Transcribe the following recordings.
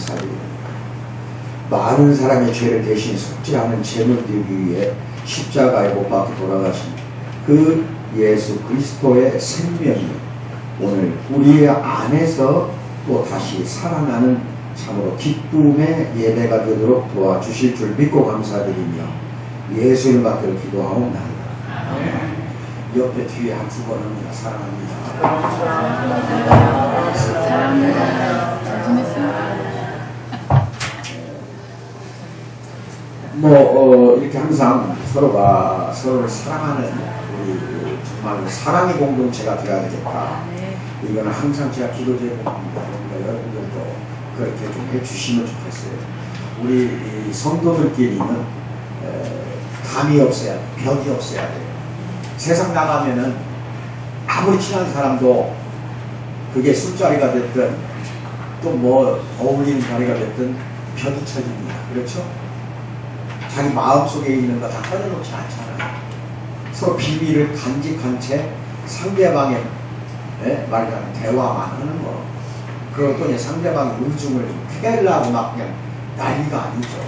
감사드립니다. 많은 사람의 죄를 대신 속죄하는 제물 되기 위해 십자가에 못 박혀 돌아가신 그 예수 그리스도의 생명이 오늘 우리 안에서 또 다시 살아나는 참으로 기쁨의 예배가 되도록 도와주실 줄 믿고 감사드리며 예수님 받들어 기도하옵나이다. 옆에 뒤에 한 두 번 합니다. 사랑합니다. 사랑합니다. 이렇게 항상 서로가 서로를 사랑하는 우리 정말 사랑의 공동체가 되어야 되겠다. 이거는 항상 제가 기도 제목입니다. 그러니까 여러분들도 그렇게 좀 해주시면 좋겠어요. 우리 성도들끼리는 감이 없어야 돼. 벽이 없어야 돼요. 세상 나가면은 아무리 친한 사람도 그게 술자리가 됐든 또 뭐 어울리는 자리가 됐든 벽이 쳐집니다. 그렇죠? 자기 마음속에 있는 거 다 꺼내놓지 않잖아요. 서로 비밀을 간직한 채 상대방의 말하자면 대화만 하는 거. 그리고 또 상대방의 의중을 쾌하려고 막 그냥 난리가 아니죠.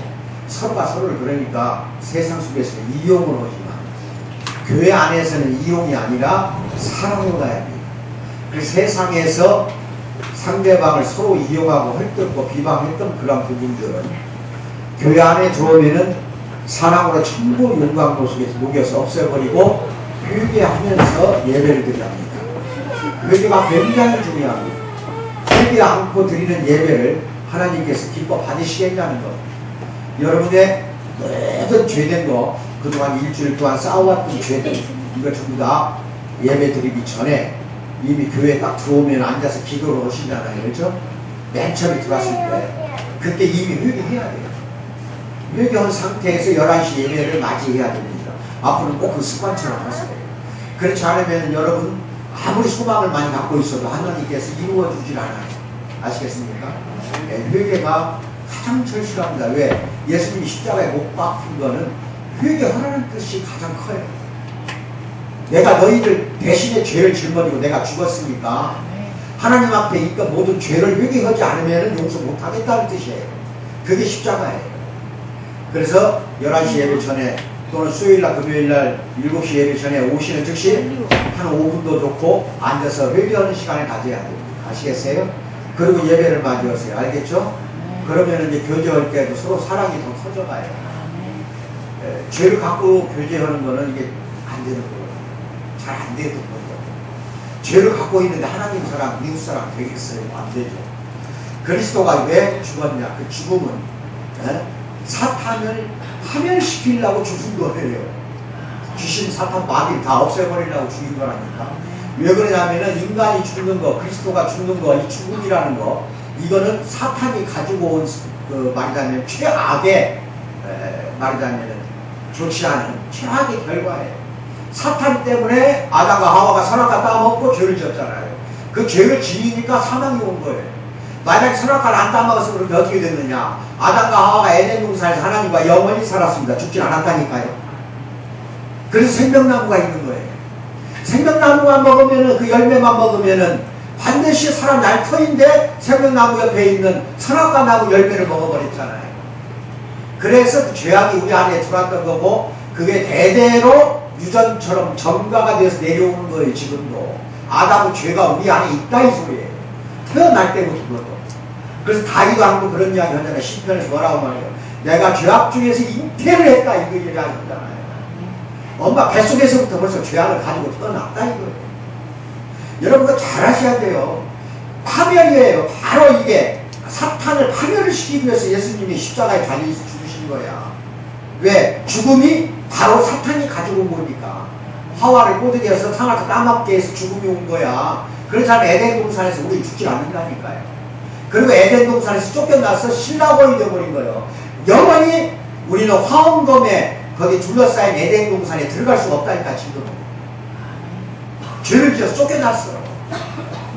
서로가 서로를 그러니까 세상 속에서는 이용을 하지만 교회 안에서는 이용이 아니라 사랑으로 가야 합니다. 그래서 세상에서 상대방을 서로 이용하고 헐뜯고 비방했던 그런 부분들은 교회 안에 들어오면은 사랑으로 전부 용광로 속에서 녹여서 없애버리고 회개하면서 예배를 드려야 합니다. 회개가 굉장히 중요합니다. 회개 않고 드리는 예배를 하나님께서 기뻐 받으시겠냐는 것. 여러분의 모든 죄된 거, 그동안 일주일 동안 쌓아왔던 죄들, 이거 전부 다 예배 드리기 전에 이미 교회에 딱 들어오면 앉아서 기도를 하시잖아요. 그렇죠? 맨 처음에 들어왔을 때 그때 이미 회개해야 돼요. 회개한 상태에서 11시 예배를 맞이해야 됩니다. 앞으로는 꼭 그 습관처럼 하세요. 그렇지 않으면 여러분 아무리 소망을 많이 갖고 있어도 하나님께서 이루어주질 않아요. 아시겠습니까? 회개가 가장 절실합니다. 왜? 예수님이 십자가에 못 박힌 거는 회개하라는 뜻이 가장 커요. 내가 너희들 대신에 죄를 짊어지고 내가 죽었으니까 하나님 앞에 있던 모든 죄를 회개하지 않으면 용서 못하겠다는 뜻이에요. 그게 십자가예요. 그래서 11시 예배 전에 또는 수요일날 금요일날 7시 예배 전에 오시는 즉시 한 5분도 좋고 앉아서 회개하는 시간을 가져야 됩니다. 아시겠어요? 그리고 예배를 맞이하세요. 알겠죠? 그러면 이제 교제할 때도 서로 사랑이 더 커져가요. 죄를 갖고 교제하는 거는 이게 안 되는 거예요. 잘 안 되는 거죠. 죄를 갖고 있는데 하나님 사랑, 미국 사랑 되겠어요? 안 되죠. 그리스도가 왜 죽었냐? 그 죽음은 사탄을 파멸시키려고 죽은 거예요. 귀신, 사탄, 마귀 다 없애버리려고 죽인 거라니까. 왜 그러냐면은 인간이 죽는 거, 그리스도가 죽는 거, 이 죽음이라는 거, 이거는 사탄이 가지고 온 말하자면 최악의 말하자면 좋지 않은 최악의 결과예요. 사탄 때문에 아담과 하와가 선악과 따먹고 죄를 지었잖아요. 그 죄를 지으니까 사망이 온 거예요. 만약에 선악과를 안 따먹어서 그러면 어떻게 됐느냐? 아담과 하와가 에덴 동산에서 하나님과 영원히 살았습니다. 죽진 않았다니까요. 그래서 생명나무가 있는 거예요. 생명나무만 먹으면은, 그 열매만 먹으면은 반드시 살아 날 터인데 생명나무 옆에 있는 선악과 나무 열매를 먹어버렸잖아요. 그래서 그 죄악이 우리 안에 들어왔던 거고, 그게 대대로 유전처럼 전가가 되어서 내려오는 거예요. 지금도 아담의 죄가 우리 안에 있다 이 소리예요. 태어날 때부터. 그래서 다윗도 한번 그런 이야기 하잖아요. 시편에서 뭐라고 말해요? 내가 죄악 중에서 잉태를 했다 이거 얘기하잖아요. 엄마 뱃속에서부터 벌써 죄악을 가지고 태어났다 이거예요. 여러분도 잘 하셔야 돼요. 파멸이에요. 바로 이게 사탄을 파멸을 시키기 위해서 예수님이 십자가에 달려서 죽으신 거야. 왜? 죽음이 바로 사탄이 가지고 온 거니까. 하와를 꼬드게 해서 상하서 따먹게 해서 죽음이 온 거야. 그렇지 않으면 에덴 동산에서 우리 죽지 않는다니까요. 그리고 에덴 동산에서 쫓겨나서 신라곤이 되어버린 거예요. 영원히 우리는 화엄검에 거기 둘러싸인 에덴 동산에 들어갈 수가 없다니까. 지금 죄를 지어서 쫓겨났어.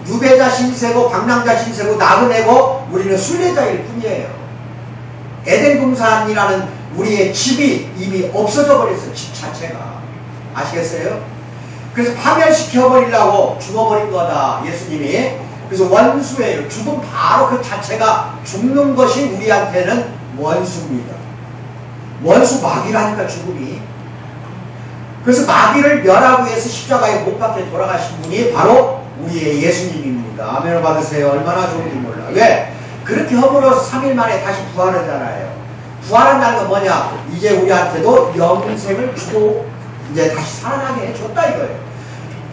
유배자 신세고 방랑자 신세고 나그네고 우리는 순례자일 뿐이에요. 에덴 동산이라는 우리의 집이 이미 없어져 버렸어요. 집 자체가. 아시겠어요? 그래서 파멸시켜버리려고 죽어버린 거다. 예수님이. 그래서 원수예요. 죽음 바로 그 자체가 죽는 것이 우리한테는 원수입니다. 원수 마귀라니까 죽음이. 그래서 마귀를 멸하기 위해서 십자가에 못 박혀 돌아가신 분이 바로 우리의 예수님입니다. 아멘을 받으세요. 얼마나 좋은지 몰라. 왜? 그렇게 허물어서 3일 만에 다시 부활하잖아요. 부활한다는 건 뭐냐? 이제 우리한테도 영생을 주고 이제 다시 살아나게 해줬다 이거예요.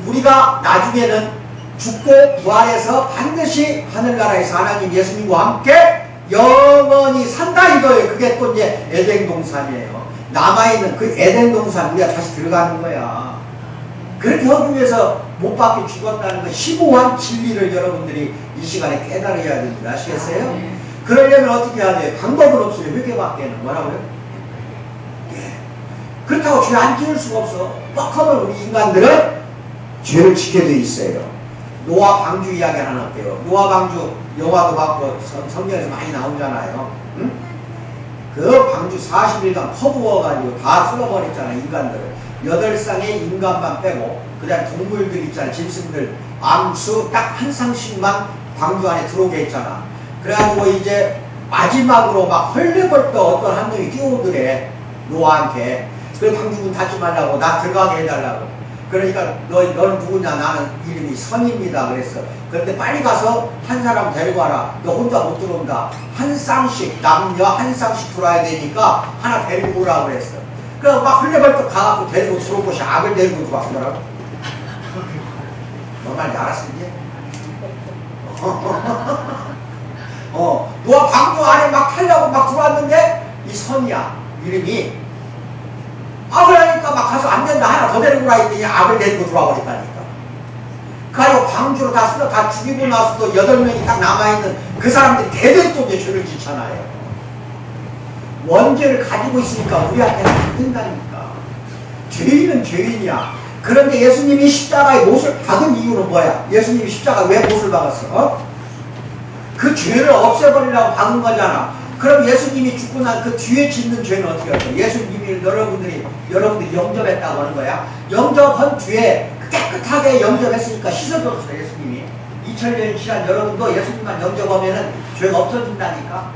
우리가 나중에는 죽고 부활해서 반드시 하늘나라에서 하나님 예수님과 함께 영원히 산다 이거예요. 그게 또 이제 에덴 동산이에요. 남아있는 그 에덴 동산 우리가 다시 들어가는 거야. 그렇게 하기 위해서 못 박혀 죽었다는 그 심오한 진리를 여러분들이 이 시간에 깨달아야 됩니다. 아시겠어요? 그러려면 어떻게 해야 돼요? 방법은 없어요. 회개밖에는. 뭐라고요? 예. 그렇다고 죄 안 지을 수가 없어. 뻑하면 우리 인간들은 죄를 지게 돼 있어요. 노아 방주 이야기 하나 어때요? 노아 방주 영화도 봤고 성경에서 많이 나오잖아요. 응? 그 방주 40일간 퍼부어가지고 다 쓸어버렸잖아요. 인간들을. 8쌍의 인간만 빼고 그 다음에 동물들 있잖아요. 짐승들 암수 딱 한 쌍씩만 방주 안에 들어오게 했잖아. 그래가지고 이제 마지막으로 막 헐레벌떡 어떤 한 놈이 뛰어오더래. 노아한테. 그래 방주문 닫지 말라고 나 들어가게 해달라고. 그러니까 너는 누구냐? 나는 이름이 선입니다. 그랬어. 그런데 빨리 가서 한 사람 데리고 와라. 너 혼자 못 들어온다. 한 쌍씩 남녀 한 쌍씩 들어와야 되니까 하나 데리고 오라 그랬어. 그래서 막 흘려벌떡 가갖고 데리고 들어온 것이 악을 데리고 들어왔더라고. 너 말인지 알았어 이제? 노아 방주 안에 막 타려고 막 들어왔는데 이 선이야. 이름이 악을 하니까 막 가서 안 된다. 하나 더 데리고 오라 했더니 악을 데리고 들어와 버렸다니까. 그리고 방주로 다 쓸어 다 죽이고 나서도 8명이 딱 남아있는 그 사람들이 대대로 또 이제 죄를 짓잖아요. 원죄를 가지고 있으니까 우리한테는 안 된다니까. 죄인은 죄인이야. 그런데 예수님이 십자가에 못을 박은 이유는 뭐야? 예수님이 십자가에 왜 못을 박았어? 그 죄를 없애버리려고 박은 거잖아. 그럼 예수님이 죽고 난 그 뒤에 짓는 죄는 어떻게 할까요? 예수님이 여러분들이 영접했다고 하는 거야. 영접한 뒤에 깨끗하게 영접했으니까 씻어줬어요. 예수님이 2000년이 지난 여러분도 예수님만 영접하면은 죄가 없어진다니까.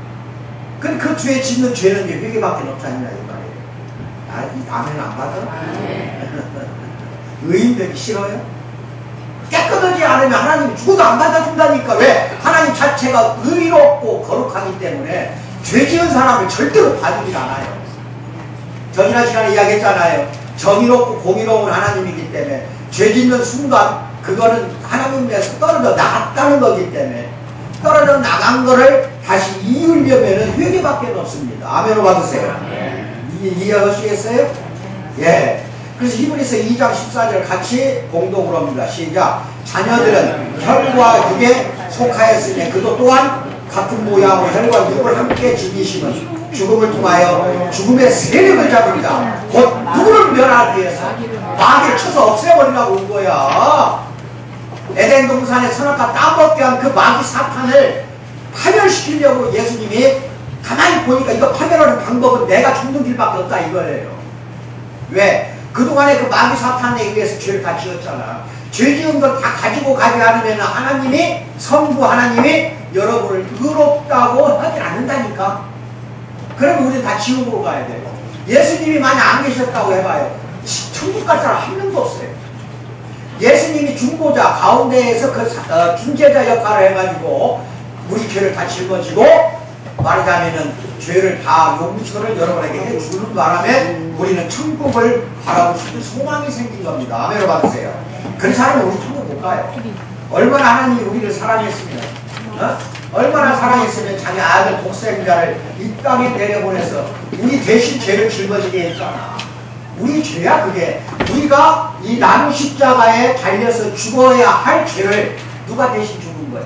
근데 그 뒤에 짓는 죄는 회개밖에 없지 않냐 이 말이에요. 아멘 안 받아? 의인 되기 싫어요? 깨끗하지 않으면 하나님이 죽어도 안 받아준다니까. 왜? 하나님 자체가 의롭고 거룩하기 때문에 죄 지은 사람을 절대로 봐주질 않아요. 저 지난 시간에 이야기했잖아요. 정의롭고 공의로운 하나님이기 때문에 죄 짓는 순간 그거는 하나님에서 떨어져 나갔다는 거기 때문에 떨어져 나간 거를 다시 이으려면 회개밖에 없습니다. 아멘을 받으세요. 이해하시겠어요? 예. 그래서 히브리서 2장 14절 같이 공동으로 합니다. 시작. 자녀들은 혈과 육에 속하였으니 그도 또한 같은 모양으로 혈과 육을 함께 지니시는 죽음을 통하여 죽음의 세력을 잡습니다. 곧 누구를 멸하기 위해서 마귀를 쳐서 없애버리려고 온 거야. 에덴 동산에 선악과 따먹게 한 그 마귀 사탄을 파멸시키려고 예수님이 가만히 보니까 이거 파멸하는 방법은 내가 죽는 길밖에 없다 이거예요. 왜? 그동안에 그 마귀 사탄에 의해서 죄를 다 지었잖아. 죄 지은 걸 다 가지고 가지 않으면 하나님이 성부 하나님이 여러분을 의롭다고 하지 않는다니까. 그러면 우리는 다 지옥으로 가야 돼요. 예수님이 만약 안 계셨다고 해봐요. 천국 갈 사람 한 명도 없어요. 예수님이 중보자 가운데에서 그 중재자 역할을 해가지고 우리 죄를 다 짊어지고 말하자면은 죄를 다 용서를 여러분에게 해주는 바람에 우리는 천국을 바라볼 수 있는 소망이 생긴 겁니다. 아멘을 받으세요. 그런 사람은 우리 천국 못 가요. 얼마나 하나님이 우리를 사랑했으면 얼마나 사랑했으면 자기 아들 독생자를 이 땅에 내려보내서 우리 대신 죄를 짊어지게 했잖아. 우리 죄야 그게. 우리가 이 나무 십자가에 달려서 죽어야 할 죄를 누가 대신 죽은 거야?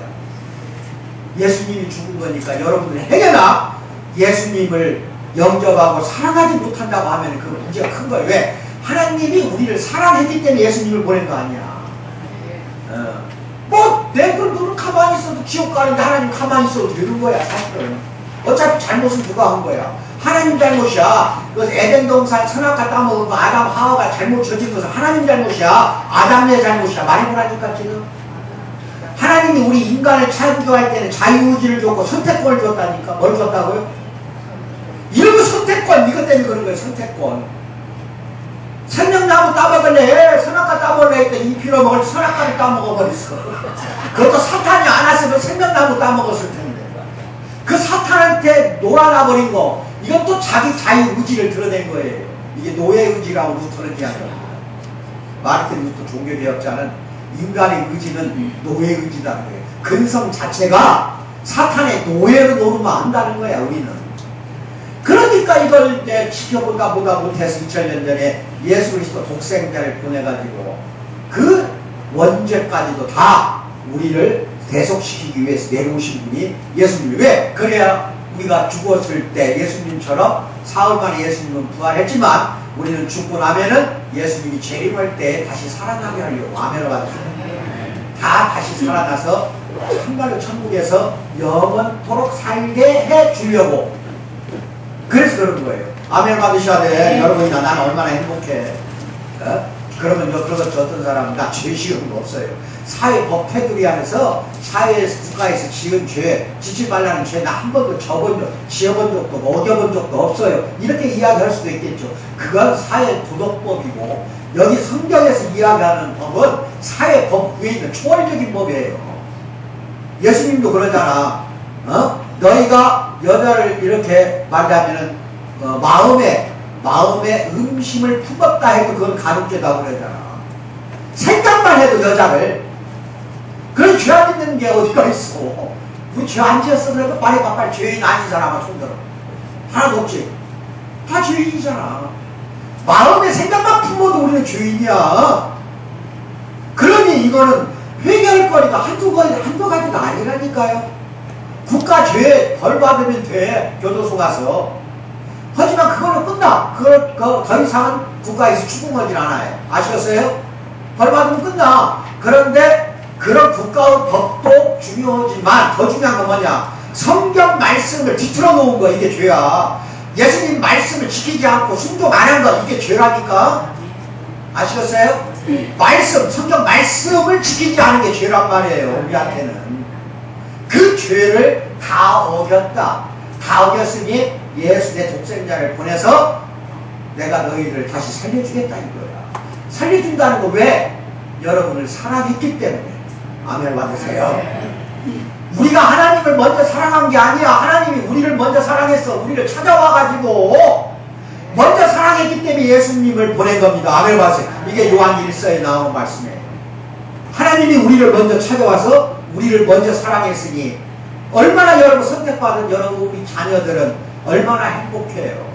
예수님이 죽은 거니까 여러분들 행여나 예수님을 영접하고 사랑하지 못한다고 하면 그 문제가 큰 거예요. 왜? 하나님이 우리를 사랑했기 때문에 예수님을 보낸 거 아니야. 너는 가만히 있어도 지옥 가는데 하나님 가만히 있어도 되는 거야 사실은. 어차피 잘못은 누가 한 거야? 하나님 잘못이야. 그래서 에덴 동산 선악과 따먹은 거 아담 하와가 잘못 저진 것은 하나님 잘못이야. 아담의 잘못이야. 말이 뭐라니까 지금. 하나님이 우리 인간을 창조할 때는 자유의지를 줬고 선택권을 줬다니까. 뭘 줬다고요? 이런 거 선택권, 이것 때문에 그런 거예요. 선택권. 생명나무 따먹을래, 선악과 따먹을래 했더니 이 피로 먹을 선악과를 따먹어버렸어. 그것도 사탄이 안 왔으면 생명나무 따먹었을 텐데. 그 사탄한테 놀아나버린 거, 이것도 자기 자유의지를 드러낸 거예요. 이게 노예의지라고 루터는 이야기합니다. 마르틴 루터 종교개혁자는 인간의 의지는 노예의지다는 거예요. 근성 자체가 사탄의 노예로 노르면 안다는 거야, 우리는. 그러니까 이걸 이제 지켜보다 못해서 2000년 전에 예수 그리스도 독생자를 보내가지고 그 원죄까지도 다 우리를 대속시키기 위해서 내려오신 분이 예수님. 왜? 그래야 우리가 죽었을 때 예수님처럼 사흘 만에 예수님은 부활했지만 우리는 죽고 나면은 예수님이 재림할 때 다시 살아나게 하려고. 아멘을 받으세요. 다 다시 살아나서 참말로 천국에서 영원토록 살게 해 주려고. 그래서 그런 거예요. 아멘 받으셔야 돼. 여러분이나 나는 얼마나 행복해. 그러면 그런 어떤 사람은 나 죄 지은 거 없어요. 사회법 테두리 안에서 사회에서 국가에서 지은 죄, 지지 말라는 죄 나 한 번도 지어본 적도 없고 어겨본 적도 없어요. 이렇게 이야기할 수도 있겠죠. 그건 사회 도덕법이고 여기 성경에서 이야기하는 법은 사회법 위에 있는 초월적인 법이에요. 예수님도 그러잖아. 너희가 여자를 이렇게 말하면은 마음에 음심을 품었다 해도 그건 간음죄다고 그러잖아. 생각만 해도 여자를. 그런 죄 안 짓는 게 어디가 있어. 뭐 죄 안 지었어 그래도 빨리 죄인 아닌 사람아 손들어. 하나도 없지. 다 죄인이잖아. 마음의 생각만 품어도 우리는 죄인이야. 그러니 이거는 회개할거리가 한두 가지가 아니라니까요. 국가죄 벌 받으면 돼. 교도소 가서. 하지만 그걸로 끝나. 더 이상은 국가에서 추궁하진 않아요. 아시겠어요? 벌 받으면 끝나. 그런데 그런 국가의 법도 중요하지만 더 중요한 건 뭐냐? 성경 말씀을 뒤틀어 놓은 거, 이게 죄야. 예수님 말씀을 지키지 않고 순종 안 한 거, 이게 죄라니까. 아시겠어요? 성경 말씀을 지키지 않은 게 죄란 말이에요. 우리한테는. 그 죄를 다 어겼다. 다 어겼으니 예수 내 독생자를 보내서 내가 너희를 다시 살려주겠다 이거야. 살려준다는 거 왜? 여러분을 사랑했기 때문에. 아멘 받으세요. 우리가 하나님을 먼저 사랑한 게 아니야. 하나님이 우리를 먼저 사랑했어. 우리를 찾아와가지고 먼저 사랑했기 때문에 예수님을 보낸 겁니다. 아멘 받으세요. 이게 요한 1서에 나오는 말씀이에요. 하나님이 우리를 먼저 찾아와서 우리를 먼저 사랑했으니 얼마나 여러분 선택받은 여러분 우리 자녀들은 얼마나 행복해요.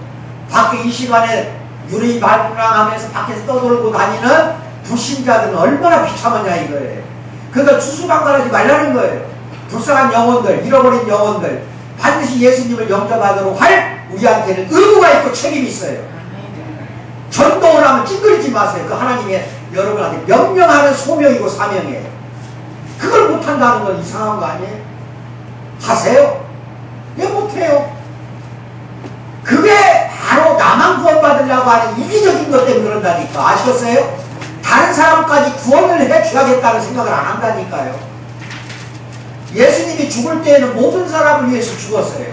밖에 이 시간에 유리 발굴하면서 밖에서 떠돌고 다니는 불신자들은 얼마나 비참하냐 이거예요. 그러니까 추수방관하지 말라는 거예요. 불쌍한 영혼들, 잃어버린 영혼들 반드시 예수님을 영접하도록 할 우리한테는 의무가 있고 책임이 있어요. 전도를 하면 찡그리지 마세요. 그 하나님의 여러분한테 명령하는 소명이고 사명이에요. 그걸 못한다는 건 이상한 거 아니에요? 하세요. 왜 못해요? 그게 바로 나만 구원받으려고 하는 이기적인 것 때문에 그런다니까. 아시겠어요? 다른 사람까지 구원을 해줘야겠다는 생각을 안 한다니까요. 예수님이 죽을 때에는 모든 사람을 위해서 죽었어요.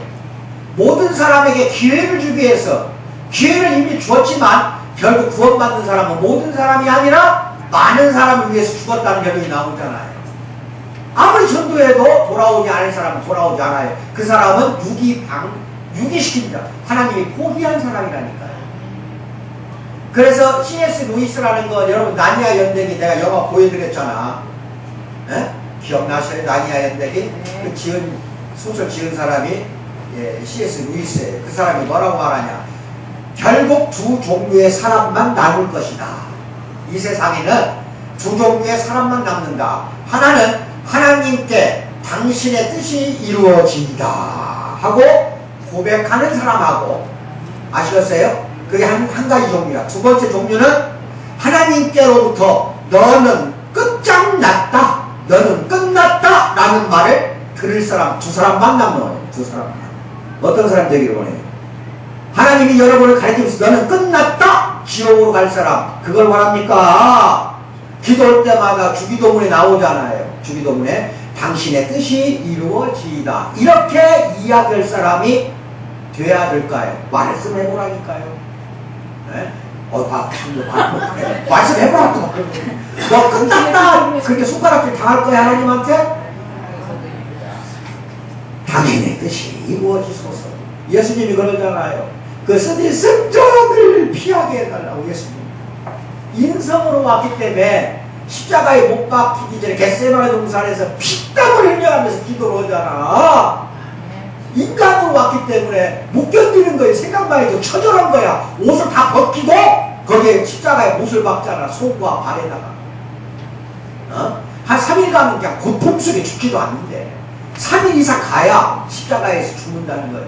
모든 사람에게 기회를 주기 위해서. 기회를 이미 주었지만 결국 구원받는 사람은 모든 사람이 아니라 많은 사람을 위해서 죽었다는 결론이 나오잖아요. 아무리 전도해도 돌아오지 않을 사람은 돌아오지 않아요. 그 사람은 유기시킵니다. 하나님이 포기한 사람이라니까요. 그래서 C.S. 루이스라는 거 여러분 나니아 연대기 내가 영화 보여드렸잖아. 에? 기억나셔요? 나니아 연대기? 그 소설 지은 사람이 C.S. 루이스예요. 그 사람이 뭐라고 말하냐? 결국 두 종류의 사람만 남을 것이다. 이 세상에는 두 종류의 사람만 남는다. 하나는 하나님께 당신의 뜻이 이루어진다 하고 고백하는 사람하고, 아시겠어요? 그게 한 가지 종류야. 두 번째 종류는 하나님께로부터 너는 끝장났다, 너는 끝났다 라는 말을 들을 사람, 두 사람만 남는 거예요. 두 사람만. 어떤 사람 되기를 원해요? 하나님이 여러분을 가르치면서 너는 끝났다, 지옥으로 갈 사람, 그걸 원합니까? 기도할 때마다 주기도문에 나오잖아요. 주기도문에 당신의 뜻이 이루어지이다. 이렇게 이야기할 사람이 돼야 될까요? 말씀해보라니까요. 네? 말씀해보라. 너 끝났다. 그렇게 손가락질 당할 거야, 하나님한테? 당신의 뜻이 이루어지소서. 예수님이 그러잖아요. 그 쓰디 승전을 피하게 해달라고. 예수님 인성으로 왔기 때문에 십자가에 못 박히기 전에 겟세마네 동산에서 피땀을 흘려가면서 기도를 하잖아. 인간으로 왔기 때문에 못 견디는 거예요. 생각만 해도 처절한 거야. 옷을 다 벗기고 거기에 십자가에 못을 박잖아. 손과 발에다가. 한 3일간 그냥 고통 속에 죽지도 않는데 3일 이상 가야 십자가에서 죽는다는 거예요.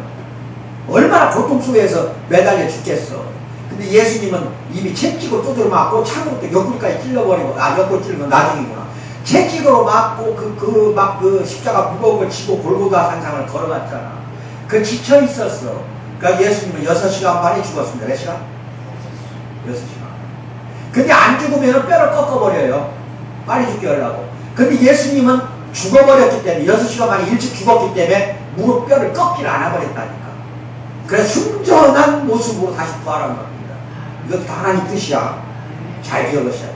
얼마나 고통 속에서 매달려 죽겠어. 근데 예수님은 이미 채찍으로 두드려 맞고 창으로 또 옆구리까지 찔러버리고, 옆구리 찔러면 나중이구나. 채찍으로 맞고 그 십자가 무거운 걸 지고 골고다 산상을 걸어갔잖아. 그 지쳐 있었어. 그러니까 예수님은 6시간 반에 죽었습니다. 몇 시간? 6시간. 근데 안 죽으면 뼈를 꺾어버려요. 빨리 죽게 하려고. 근데 예수님은 죽어버렸기 때문에 6시간 만에 일찍 죽었기 때문에 무릎 뼈를 꺾질 않아버렸다니까. 그래서 순전한 모습으로 다시 부활한 겁니다. 이것도 하나님 뜻이야. 잘 기억하셔야 돼요.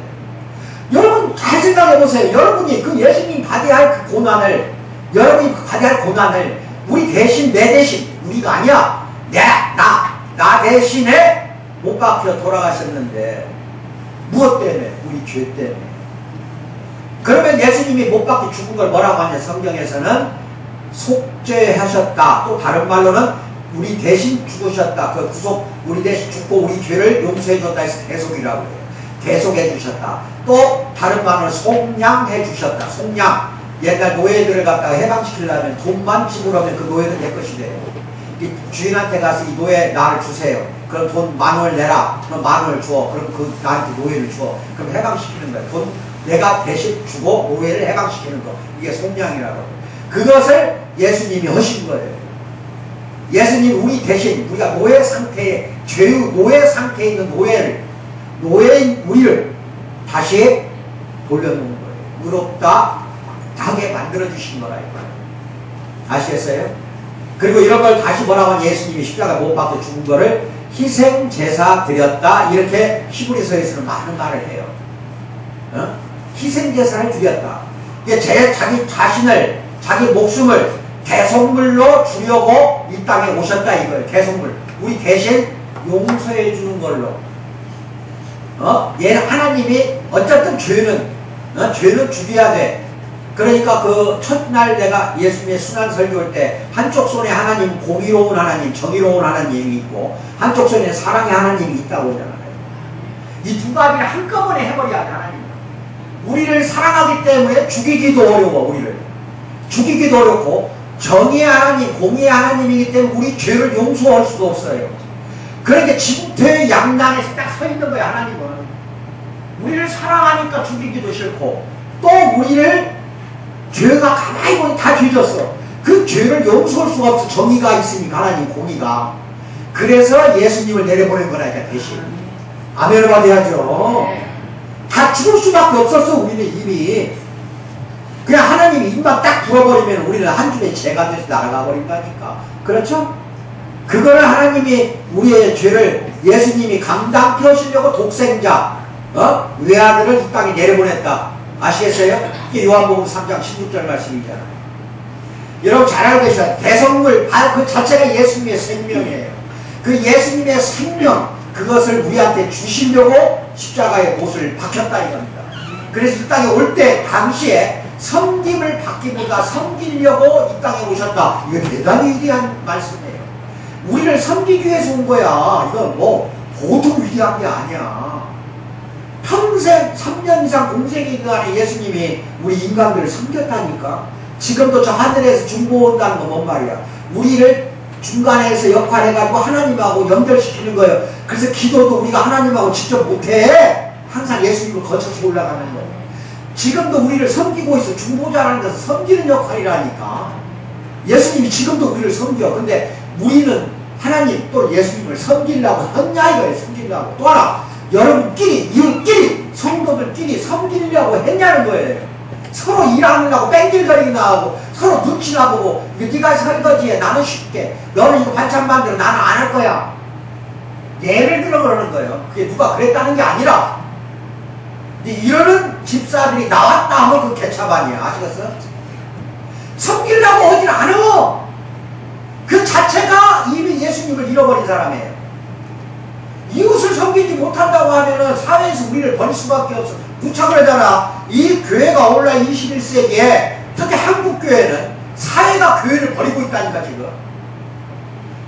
여러분 잘 생각해보세요. 여러분이 그 예수님 받아야 할 그 고난을, 여러분이 받아야 할 고난을 우리 대신, 내 대신, 우리가 아니야. 나 대신에 못 박혀 돌아가셨는데 무엇 때문에? 우리 죄 때문에. 그러면 예수님이 못 박혀 죽은 걸 뭐라고 하냐? 성경에서는 속죄하셨다. 또 다른 말로는 우리 대신 죽으셨다. 그 구속, 우리 대신 죽고 우리 죄를 용서해 줬다 해서 대속이라고 해요. 대속해 주셨다. 또 다른 말로는 속량해 주셨다. 속량. 옛날 노예들을 갖다가 해방시키려면 돈만 지불하면 그 노예는 내 것이 돼요. 주인한테 가서 이 노예 나를 주세요. 그럼 돈 10,000원 내라. 그럼 10,000원을 줘. 그럼 그 나한테 노예를 줘. 그럼 해방시키는 거야. 돈 내가 대신 주고 노예를 해방시키는 거. 이게 속량이라고 해요. 그것을 예수님이 하신 거예요. 예수님 우리 대신 우리가 노예 상태에, 죄의 노예 상태에 있는 노예인 우리를 다시 돌려놓는 거예요. 의롭다 하게 만들어주신 거라 이거예요. 아시겠어요? 그리고 이런 걸 다시 뭐라고 하면 예수님이 십자가 못 박혀 죽은 거를 희생제사 드렸다. 이렇게 히브리서에서는 많은 말을 해요. 희생제사를 드렸다. 이게 자기 자신을, 자기 목숨을 대속물로 주려고 이 땅에 오셨다 이거예요. 대속물. 우리 대신 용서해 주는 걸로. 얘는 하나님이 어쨌든 죄는 죽여야 돼. 그러니까 그 첫날 내가 예수님의 순환 설교할 때 한쪽 손에 하나님, 공의로운 하나님, 정의로운 하나님이 있고 한쪽 손에 사랑의 하나님이 있다고 하잖아요. 이 두 가지를 한꺼번에 해버려야 돼. 하나님. 우리를 사랑하기 때문에 죽이기도 어려워. 우리를 죽이기도 어렵고 정의의 하나님, 공의의 하나님이기 때문에 우리 죄를 용서할 수도 없어요. 그러니까 지구태의 양난에서 딱 서 있는 거예요. 하나님은 우리를 사랑하니까 죽이기도 싫고 또 우리를 죄가 가만히 보니 다 죄졌어. 그 죄를 용서할 수가 없어. 정의가 있으니까 하나님 공의가. 그래서 예수님을 내려보낸 거라니까 대신. 아멘을 받아야죠. 다 죽을 수밖에 없었어. 우리는 이미. 그냥 하나님이 입만 딱 불어버리면 우리는 한 줄의 죄가 돼서 날아가 버린다니까. 그렇죠? 그거를 하나님이 우리의 죄를 예수님이 감당케 하시려고 독생자 외아들을 이 땅에 내려보냈다. 아시겠어요? 이게 요한복음 3장 16절 말씀이잖아요. 여러분 잘 알고 계셔야 대성물 그 자체가 예수님의 생명이에요. 그 예수님의 생명 그것을 우리한테 주시려고 십자가의 못을 박혔다 이겁니다. 그래서 이 땅에 올 때 당시에 섬김을 받기보다 섬기려고 이 땅에 오셨다. 이거 대단히 위대한 말씀이에요. 우리를 섬기기 위해서 온 거야. 이건 뭐 보통 위대한 게 아니야. 평생 3년 이상 공생의 기간에 예수님이 우리 인간들을 섬겼다니까. 지금도 저 하늘에서 중보한다는 건 뭔 말이야. 우리를 중간에서 역할해가지고 하나님하고 연결시키는 거예요. 그래서 기도도 우리가 하나님하고 직접 못해. 항상 예수님을 거쳐서 올라가는 거예요. 지금도 우리를 섬기고 있어. 중보자라는 것은 섬기는 역할이라니까. 예수님이 지금도 우리를 섬겨. 근데 우리는 하나님 또 예수님을 섬기려고 했냐 이거예요. 섬기려고. 또 하나 여러분끼리, 이웃끼리, 성도들끼리 섬기려고 했냐는 거예요. 서로 일하느라고 뺑질거리기나 하고 서로 눈치나 보고 네가 설거지해 나는 쉽게 너는 이거 반찬 만들어 나는 안 할 거야. 예를 들어 그러는 거예요. 그게 누가 그랬다는 게 아니라 이러는 집사들이 나왔다 하면 그 개차반이야. 아시겠어? 섬기려고 하질 않아. 그 자체가 이미 예수님을 잃어버린 사람이에요. 이웃을 섬기지 못한다고 하면은 사회에서 우리를 버릴 수밖에 없어. 누차 그러잖아. 이 교회가 오늘날 21세기에 특히 한국 교회는 사회가 교회를 버리고 있다니까 지금.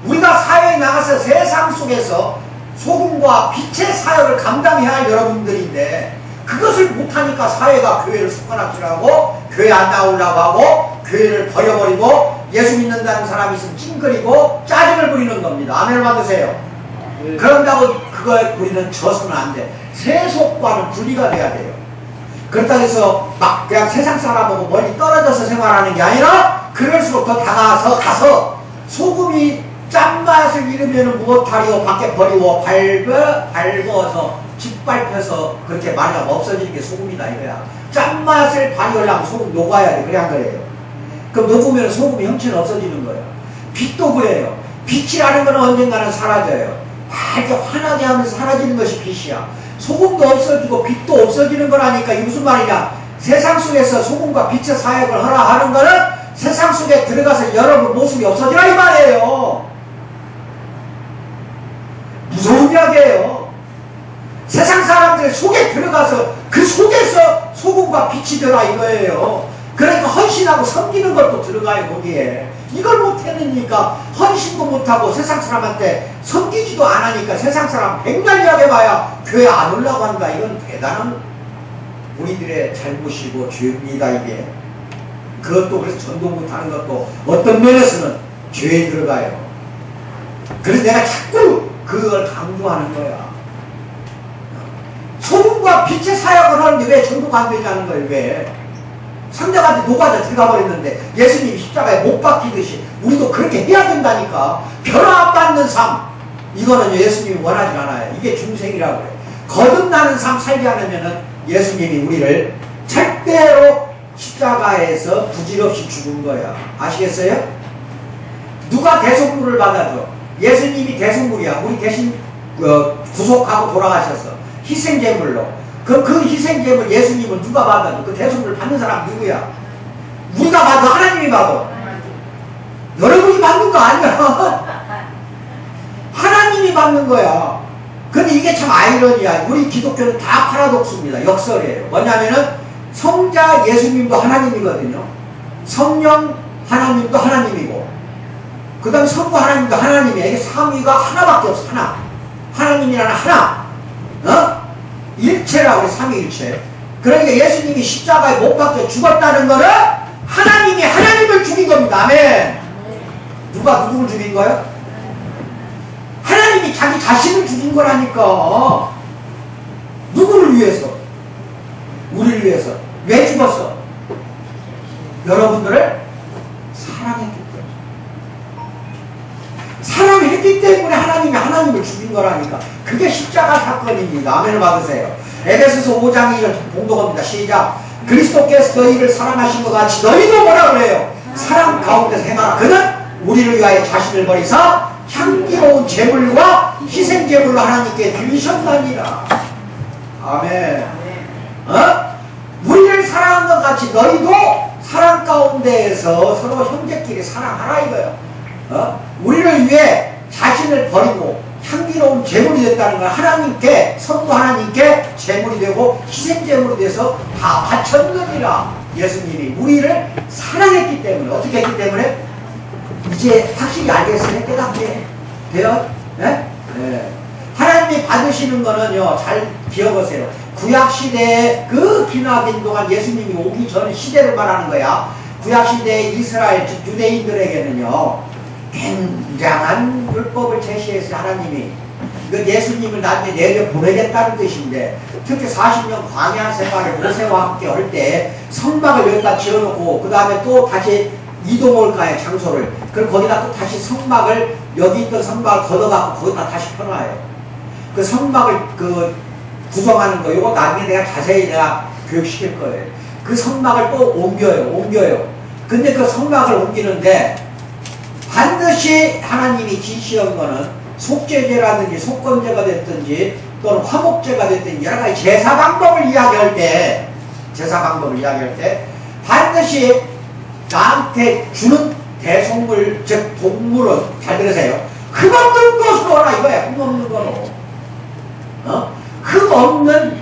우리가 사회에 나가서 세상 속에서 소금과 빛의 사역을 감당해야 할 여러분들인데 그것을 못하니까 사회가 교회를 속아납치라고 교회 안 나오려고 하고 교회를 버려버리고 예수 믿는다는 사람이 있으면 찡그리고 짜증을 부리는 겁니다. 아멘을 받으세요. 네. 그런다고 그거에 우리는 져서는 안 돼. 세속과는 분리가 돼야 돼요. 그렇다고 해서 막 그냥 세상 사람하고 멀리 떨어져서 생활하는 게 아니라 그럴수록 더 다가가서 가서 소금이 짠맛을 잃으면 무엇하리요 밖에 버리고 밟아서 짓밟혀서 그렇게 말이가 없어지는 게 소금이다 이거야. 짠맛을 발휘하려면 소금 녹아야 돼. 그래 안 그래요? 그럼 녹으면 소금의 형체는 없어지는 거예요. 빛도 그래요. 빛이라는 건 언젠가는 사라져요. 이렇게 환하게 하면서 사라지는 것이 빛이야. 소금도 없어지고 빛도 없어지는 거라니까. 이게 무슨 말이냐. 세상 속에서 소금과 빛의 사역을 하라 하는 거는 세상 속에 들어가서 여러분 모습이 없어지라 이 말이에요. 무서운 이야기예요. 세상 사람들 속에 들어가서 그 속에서 소금과 빛이 되라 이거예요. 그러니까 헌신하고 섬기는 것도 들어가요 거기에. 이걸 못해내니까 헌신도 못하고 세상 사람한테 섬기지도 않으니까 세상 사람 백날 이야기해봐야 교회 안 오려고 한다. 이건 대단한 우리들의 잘못이고 죄입니다 이게. 그것도 그래서 전도 못하는 것도 어떤 면에서는 죄에 들어가요. 그래서 내가 자꾸 그걸 강조하는 거야. 소금과 빛의 사역을 하는데 왜 전도가 안 되지 않은 거예요? 왜? 상대한테 녹아져 들어가 버렸는데 예수님이 십자가에 못 박히듯이 우리도 그렇게 해야 된다니까. 변화 안 받는 삶, 이거는 예수님이 원하지 않아요. 이게 중생이라고 해요. 거듭나는 삶 살지 않으면 예수님이 우리를 절대로 십자가에서 부질없이 죽은 거야. 아시겠어요? 누가 대속물을 받아줘? 예수님이 대속물이야. 우리 대신 구속하고 돌아가셨어. 희생제물로. 그럼 그 희생제물 예수님은 누가 받아줘? 그 대속물을 받는 사람 누구야? 우리가 받아? 하나님이 받아? 여러분이 받는 거 아니야. 하나님이 받는 거야. 근데 이게 참 아이러니야. 우리 기독교는 다 파라독스입니다. 역설이에요. 뭐냐면은 성자 예수님도 하나님이거든요. 성령 하나님도 하나님이고 그 다음에 성부 하나님도 하나님이야. 이게 삼위가 하나밖에 없어. 하나. 하나님이라는 하나. 일체라고 그래. 삼위일체. 그러니까 예수님이 십자가에 못 박혀 죽었다는 거는 하나님이 하나님을 죽인 겁니다. 아멘. 누가 누구를 죽인 거예요? 하나님이 자기 자신을 죽인 거라니까. 누구를 위해서? 우리를 위해서. 왜 죽었어? 여러분들을 사랑했기 때문에. 사랑했기 때문에 하나님이 하나님을 죽인 거라니까. 그게 십자가 사건입니다. 아멘을 받으세요. 에베소서 5장 2절 봉독합니다. 시작. 그리스도께서 너희를 사랑하신 것 같이 너희도 뭐라 그래요? 사랑 가운데서 행하라. 그는 우리를 위하여 자신을 버리사 향기로운 제물과 희생제물로 하나님께 드리셨나니라. 아멘. 우리를 사랑한 것 같이 너희도 사랑 가운데에서 서로 형제끼리 사랑하라 이거예요. 우리를 위해 자신을 버리고 향기로운 제물이 됐다는 건 하나님께, 성부 하나님께 제물이 되고 희생제물이 돼서 다 바쳤느니라. 예수님이 우리를 사랑했기 때문에. 어떻게 했기 때문에? 이제 확실히 알겠어요? 깨닫게 돼요? 네? 네. 하나님이 받으시는 거는요, 잘 기억하세요. 구약시대에 그 기나긴 동안 예수님이 오기 전 시대를 말하는 거야. 구약시대의 이스라엘, 즉 유대인들에게는요, 굉장한 율법을 제시해서 하나님이 그 예수님을 나중에 내려 보내겠다는 뜻인데, 특히 40년 광야 생활을 모세와 함께 할 때 성막을 여기다 지어놓고 그 다음에 또 다시 이동할 거예요. 장소를. 그럼 거기다 또 다시 성막을, 여기 있던 성막을 걷어갖고 거기다 다시 펴놔요. 그 성막을 구성하는 거, 이거 나중에 내가 자세히 교육시킬 거예요. 그 성막을 또 옮겨요. 근데 그 성막을 옮기는데 반드시 하나님이 지시한 거는 속죄제라든지 속건제가 됐든지 또는 화목제가 됐든지 여러 가지 제사 방법을 이야기할 때 반드시 나한테 주는 대속물, 즉 동물은, 잘 들으세요, 흠없는 것으로 하라 이거야. 흠없는 거로. 흠없는,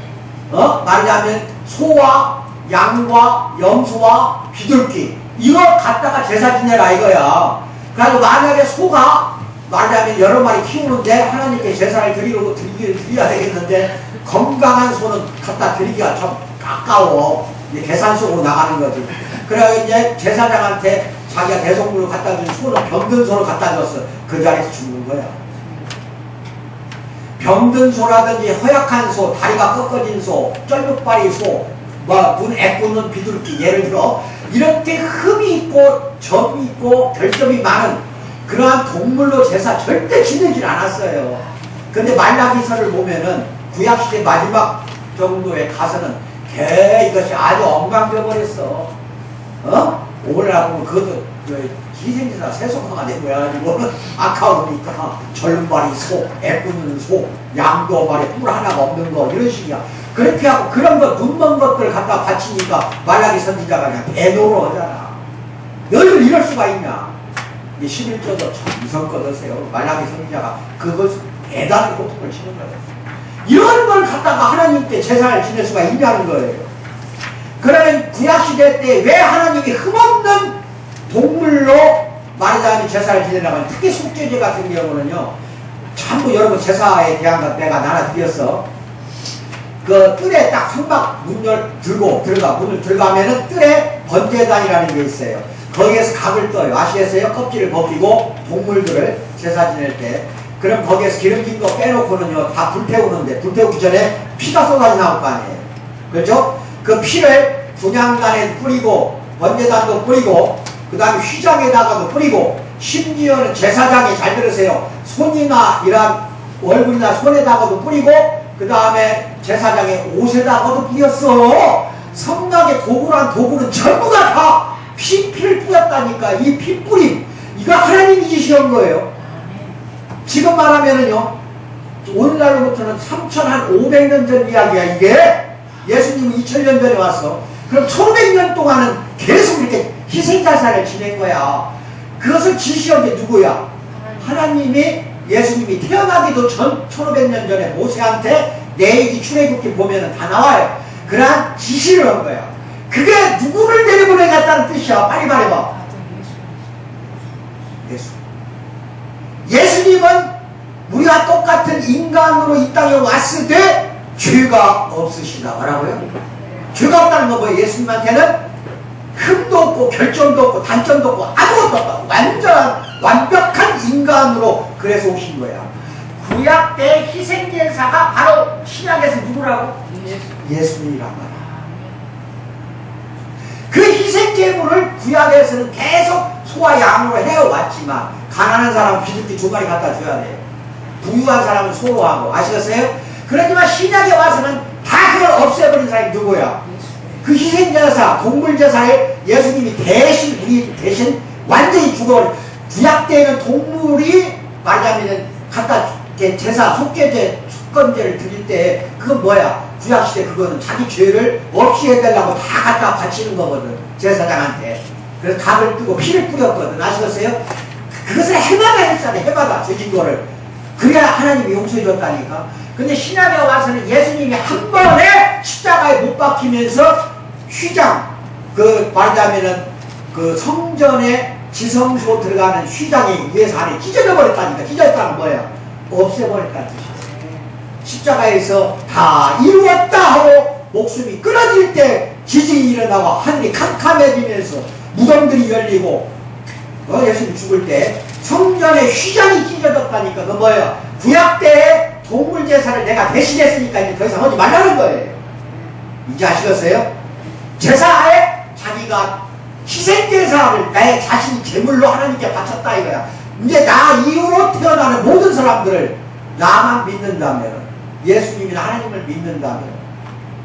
말하자면 소와 양과 염소와 비둘기 이거 갖다가 제사 지내라 이거야. 그래서 만약에 소가 말하자면 여러 마리 키우는데 하나님께 제사를 드려야 되겠는데 건강한 소는 갖다 드리기가 좀 아까워. 이제 계산 속으로 나가는 거지. 그래서 이제 제사장한테 자기가 대속물을 갖다 준 소는 병든 소를 갖다 줬어. 그 자리에서 죽는 거야. 병든 소라든지 허약한 소, 다리가 꺾어진 소, 쩔룩발이 소, 눈 애꾸는 비둘기, 예를 들어 이렇게 흠이 있고 점이 있고 결점이 많은 그러한 동물로 제사 절대 지내질 않았어요. 근데 말라기서를 보면은 구약시대 마지막 정도에 가서는 이것이 아주 엉망되어 버렸어. 오늘날 보면 그것도 희생제사 세속화가 된 거야. 가지고 아까우니까 절발이 소, 애꾸는 소, 양도 말에 뿔 하나가 없는 거 이런 식이야. 그렇게 하고 그런 거 눈먼 것들 갖다 바치니까 말라기 선지자가 그냥 대노로 하잖아. 너희들 이럴 수가 있냐. 11조도 참 무섭거든 하세요. 말라기 선지자가 그것을 대단히 고통을 치는 거예요. 이런 걸 갖다가 하나님께 제사를 지낼 수가 있냐는 거예요. 그러면 구약시대 때 왜 하나님이 흠없는 동물로 말하자면 제사를 지내라고 하면 특히 속죄제 같은 경우는요, 전부 여러분 제사에 대한 것 내가 나눠드렸어. 그 뜰에 딱 성막 문을 들어가면은 뜰에 번제단이라는 게 있어요. 거기에서 각을 떠요. 아시겠어요? 껍질을 벗기고 동물들을 제사 지낼 때. 그럼 거기에서 기름진 거 빼놓고는요, 다 불태우는데, 불태우기 전에 피가 쏟아져 나올 거 아니에요. 그렇죠? 그 피를 분향단에 뿌리고, 번제단도 뿌리고, 그 다음에 휘장에다가도 뿌리고, 심지어는 제사장에, 잘 들으세요, 손이나 이런 얼굴이나 손에다가도 뿌리고, 그 다음에 제사장의 옷에다가도 뿌렸어. 성막의 도구란 도구는 전부가 다 피를 뿌렸다니까. 이 피 뿌림, 이거 하나님이 지시한 거예요. 지금 말하면은요, 오늘날로부터는 3,500년 전 이야기야. 이게 예수님은 2000년 전에 왔어. 그럼 1500년 동안은 계속 이렇게 희생자사를 지낸 거야. 그것을 지시한 게 누구야? 하나님이. 예수님이 태어나기도 전 1500년 전에 모세한테 내기 출애굽기 보면은 다 나와요. 그러한 지시를 한 거야. 그게 누구를 데려보내겠다는 뜻이야. 빨리 말해봐. 예수. 예수님은 우리와 똑같은 인간으로 이 땅에 왔을 때 죄가 없으시다. 뭐라고요? 죄가 없다는 거 뭐예요? 예수님한테는 흠도 없고 결점도 없고 단점도 없고 아무것도 없고 완벽한 인간으로 그래서 오신 거야. 구약 때 희생제사가 바로 신약에서 누구라고? 예수님이란 말이야. 그 희생제물을 구약에서는 계속 소와 양으로 해왔지만 가난한 사람은 비둘기 2마리 갖다 줘야 돼요. 부유한 사람은 소로 하고. 아시겠어요? 그렇지만 신약에 와서는 다 그걸 없애버린 사람이 누구야? 그 희생제사, 동물제사에 예수님이 대신, 우리 대신 완전히 죽어버린. 구약 때는 동물이 말하자면 갖다 제사, 속죄제, 속건제를 드릴 때 그건 뭐야? 구약시대 그거는 자기 죄를 없이 해달라고 다 갖다 바치는 거거든. 제사장한테. 그래서 각을 뜨고 피를 뿌렸거든. 아시겠어요? 그것을 해마다 했잖아요. 해마다 죄진 거를. 그래야 하나님이 용서해 줬다니까. 근데 신약에 와서는 예수님이 한 번에 십자가에 못 박히면서 휘장, 그 말하자면은 그 성전에 지성소 들어가는 휘장이 위에서 안에 찢어져 버렸다니까. 찢어졌다는 뭐야? 없애버렸다는 뜻이야. 십자가에서 다 이루었다 하고 목숨이 끊어질 때 지진이 일어나고 하늘이 캄캄해지면서 무덤들이 열리고 예수님 죽을 때 성전에 휘장이 찢어졌다니까. 그 뭐예요? 구약 때의 동물제사를 내가 대신했으니까 이제 더 이상 하지 말라는 거예요. 이제 아시겠어요? 제사에 자기가 희생제사를 나의 자신 제물로 하나님께 바쳤다 이거야. 이제 나 이후로 태어나는 모든 사람들을 나만 믿는다면, 예수님이나 하나님을 믿는다면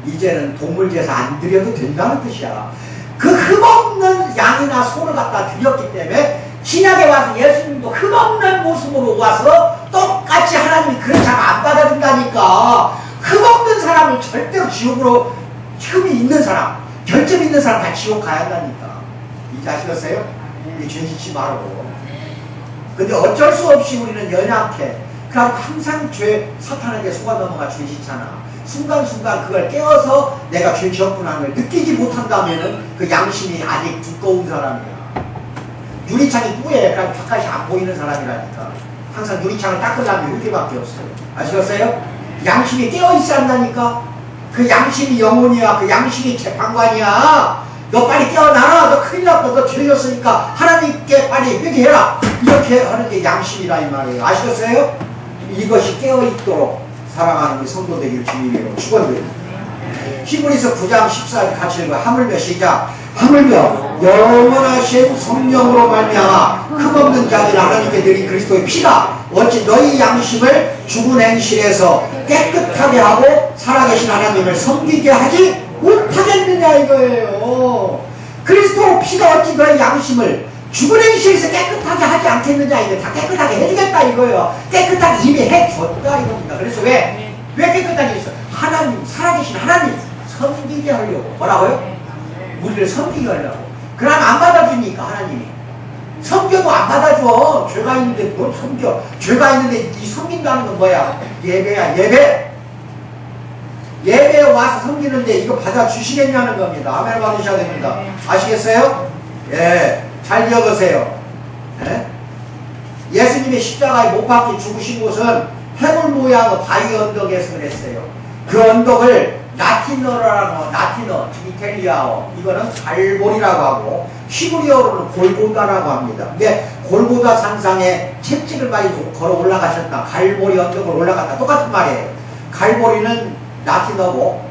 이제는 동물 제사 안 드려도 된다는 뜻이야. 그 흠없는 양이나 소를 갖다 드렸기 때문에 신약에 와서 예수님도 흠없는 모습으로 와서 똑같이 하나님이 그런 장 안 받아준다니까. 흠없는 사람은 절대로 지옥으로 흠이 있는 사람, 결점이 있는 사람 다 지옥 가야 한다니까. 이제 아시겠어요? 이 죄 짓지 말고. 근데 어쩔 수 없이 우리는 연약해. 그러니까 항상 사탄에게 속아 넘어가 죄 짓잖아. 순간순간 그걸 깨워서 내가 죄 지었구나 하는 걸 느끼지 못한다면은 그 양심이 아직 두꺼운 사람이야. 유리창이 뿌예. 그냥 바깥이 안 보이는 사람이라니까. 항상 유리창을 닦으려면 이렇게밖에 없어요. 아시겠어요? 양심이 깨어있어야 한다니까. 그 양심이 영혼이야. 그 양심이 재판관이야. 너 빨리 깨어나라. 너 큰일 났다. 너 죄졌으니까 하나님께 빨리 회개해라. 이렇게 하는 게 양심이라 이 말이에요. 아시겠어요? 이것이 깨어있도록 사랑하는 우리 성도 되기를 주님으로 축원드립니다. 히브리서 9장 14절 같이 읽어. 하물며 시작. 하물며 영원하신 성령으로 말미암아 흠없는 자들 하나님께 드린 그리스도의 피가 어찌 너희 양심을 죽은 행실에서 깨끗하게 하고 살아계신 하나님을 섬기게 하지 못하겠느냐 이거예요. 그리스도 피가 어찌 너희 양심을 죽은 행실에서 깨끗하게 하지 않겠느냐. 이거 다 깨끗하게 해주겠다 이거예요. 깨끗하게 이미 해줬다 이겁니다. 그래서 왜 깨끗하게 했어? 하나님, 살아계신 하나님 섬기게 하려고. 뭐라고요? 우리를 섬기게 하려고. 그럼 안 받아주니까 하나님이. 섬겨도 안 받아줘. 죄가 있는데 뭘 섬겨. 죄가 있는데 이 섬긴다는 건 뭐야? 예배야. 예배에 와서 섬기는데 이거 받아주시겠냐는 겁니다. 아멘 받으셔야 됩니다. 아시겠어요? 예. 잘 기억하세요. 예? 예수님의 십자가에 못 박혀 죽으신 곳은 해물 모양의 바위 언덕에서 그랬어요. 그 언덕을 라틴어라고, 라틴어, 이탈리아어, 이거는 갈보리라고 하고, 히브리어로는 골고다라고 합니다. 근데 골고다 산상에 채찍을 많이 걸어 올라가셨다. 갈보리 언덕을 올라갔다. 똑같은 말이에요. 갈보리는 라틴어고,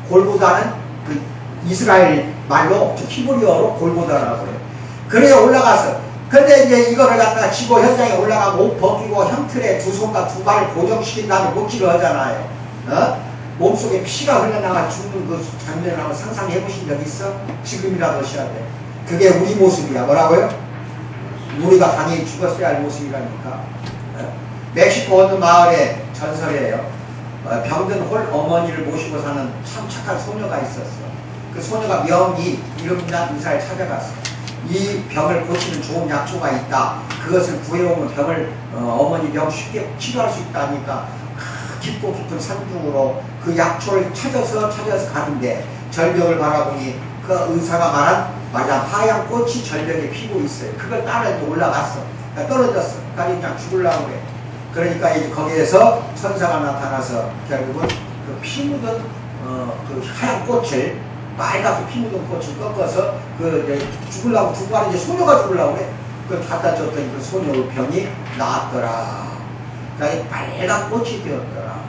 골고다는 그 이스라엘 말로, 히브리어로 골고다라고 해요. 그래 올라가서, 근데 이제 이거를 갖다가 지고 현장에 올라가고 옷 벗기고 형틀에 두 손과 두 발을 고정시킨 다음에 못질을 하잖아요. 몸속에 피가 흘러나가 죽는 그 장면을 한번 상상해 보신 적 있어? 지금이라도 하셔야 돼. 그게 우리 모습이야. 뭐라고요? 우리가 당연히 죽었어야 할 모습이라니까. 멕시코 어느 마을에 전설이에요. 병든 홀 어머니를 모시고 사는 참 착한 소녀가 있었어. 그 소녀가 명의 이름난 의사를 찾아갔어. 이 병을 고치는 좋은 약초가 있다. 그것을 구해오면 병을 어머니 병 쉽게 치료할 수 있다니까 깊고 깊은 산중으로 그 약초를 찾아서 가는데 절벽을 바라보니 그 의사가 말한 맞아 하얀 꽃이 절벽에 피고 있어요. 그걸 따라 올라갔어. 떨어졌어. 그러니까 그냥 죽으려고 그래. 그러니까 이제 거기에서 천사가 나타나서 결국은 그 피 묻은 그 하얀 꽃을 빨갛게 피 묻은 꽃을 꺾어서 그 죽으려고 두고 가는 이제 소녀가 죽으려고 그래. 그걸 갖다 줬더니 그 소녀의 병이 나았더라. 그러니까 빨간 꽃이 되었더라.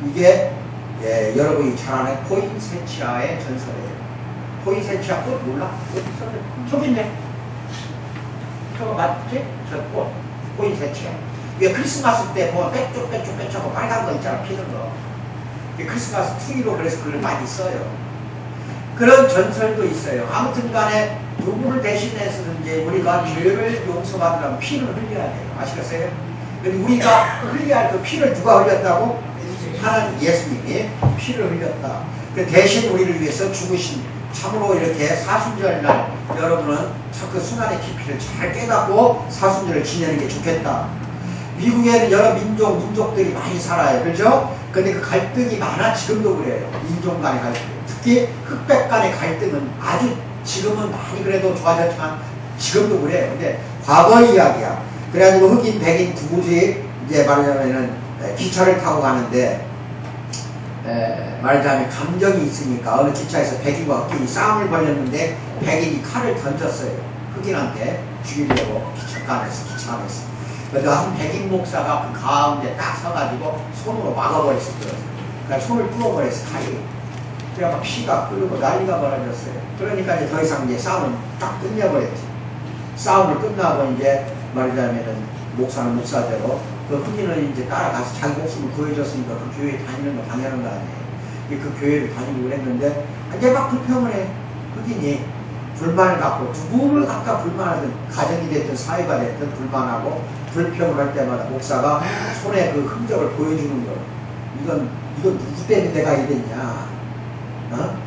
이게 여러분이 잘 아는 포인세치아의 전설이에요. 포인세치아 꽃 몰라? 저기 있네. 저거 맞지? 저 꽃. 포인세치아. 왜 크리스마스 때 보면 빽쪽하고 빨간 거 있잖아. 피는 거. 크리스마스 트리로 그래서 그걸 많이 써요. 그런 전설도 있어요. 아무튼 간에 누구를 대신해서든지 우리가 죄를 용서받으려면 피를 흘려야 돼요. 아시겠어요? 우리가 흘려야 할 그 피를 누가 흘렸다고? 하나님 예수님이 피를 흘렸다. 그 대신 우리를 위해서 죽으신 참으로 이렇게 사순절날 여러분은 그 순환의 깊이를 잘 깨닫고 사순절을 지내는 게 좋겠다. 미국에는 여러 민족들이 많이 살아요. 그렇죠? 근데 그 갈등이 많아. 지금도 그래요. 인종 간의 갈등. 특히 흑백 간의 갈등은 아주 지금은 많이 그래도 좋아졌지만 지금도 그래요. 근데 과거 이야기야. 그래가지고 흑인, 백인 구분이 이제 말하자면은 기차를 타고 가는데 말하자면 감정이 있으니까 어느 기차에서 백인과 흑인이 싸움을 벌였는데 백인이 칼을 던졌어요. 흑인한테 죽이려고 기차 안에서. 그래서 한 백인 목사가 그 가운데 딱 서가지고 손으로 막아버렸어. 그러니까 손을 부어버렸어. 칼이. 그래서 피가 흐르고 난리가 벌어졌어요. 그러니까 이제 더 이상 이제 싸움은 딱 끝내버렸지. 싸움을 끝나고 이제 말하자면은 목사는 목사대로 그 흑인은 이제 따라가서 자기 목숨을 구해줬으니까 그 교회에 다니는 거 당연한 거 아니에요. 그 교회를 다니고 그랬는데 이제 막 불평을 해. 흑인이 불만을 갖고 누구를 갖다 불만하든 가정이 됐든 사회가 됐든 불만하고 불평을 할 때마다 목사가 손에 그 흔적을 보여주는 거예요. 이건 누구 때문에 내가 이랬냐. 어?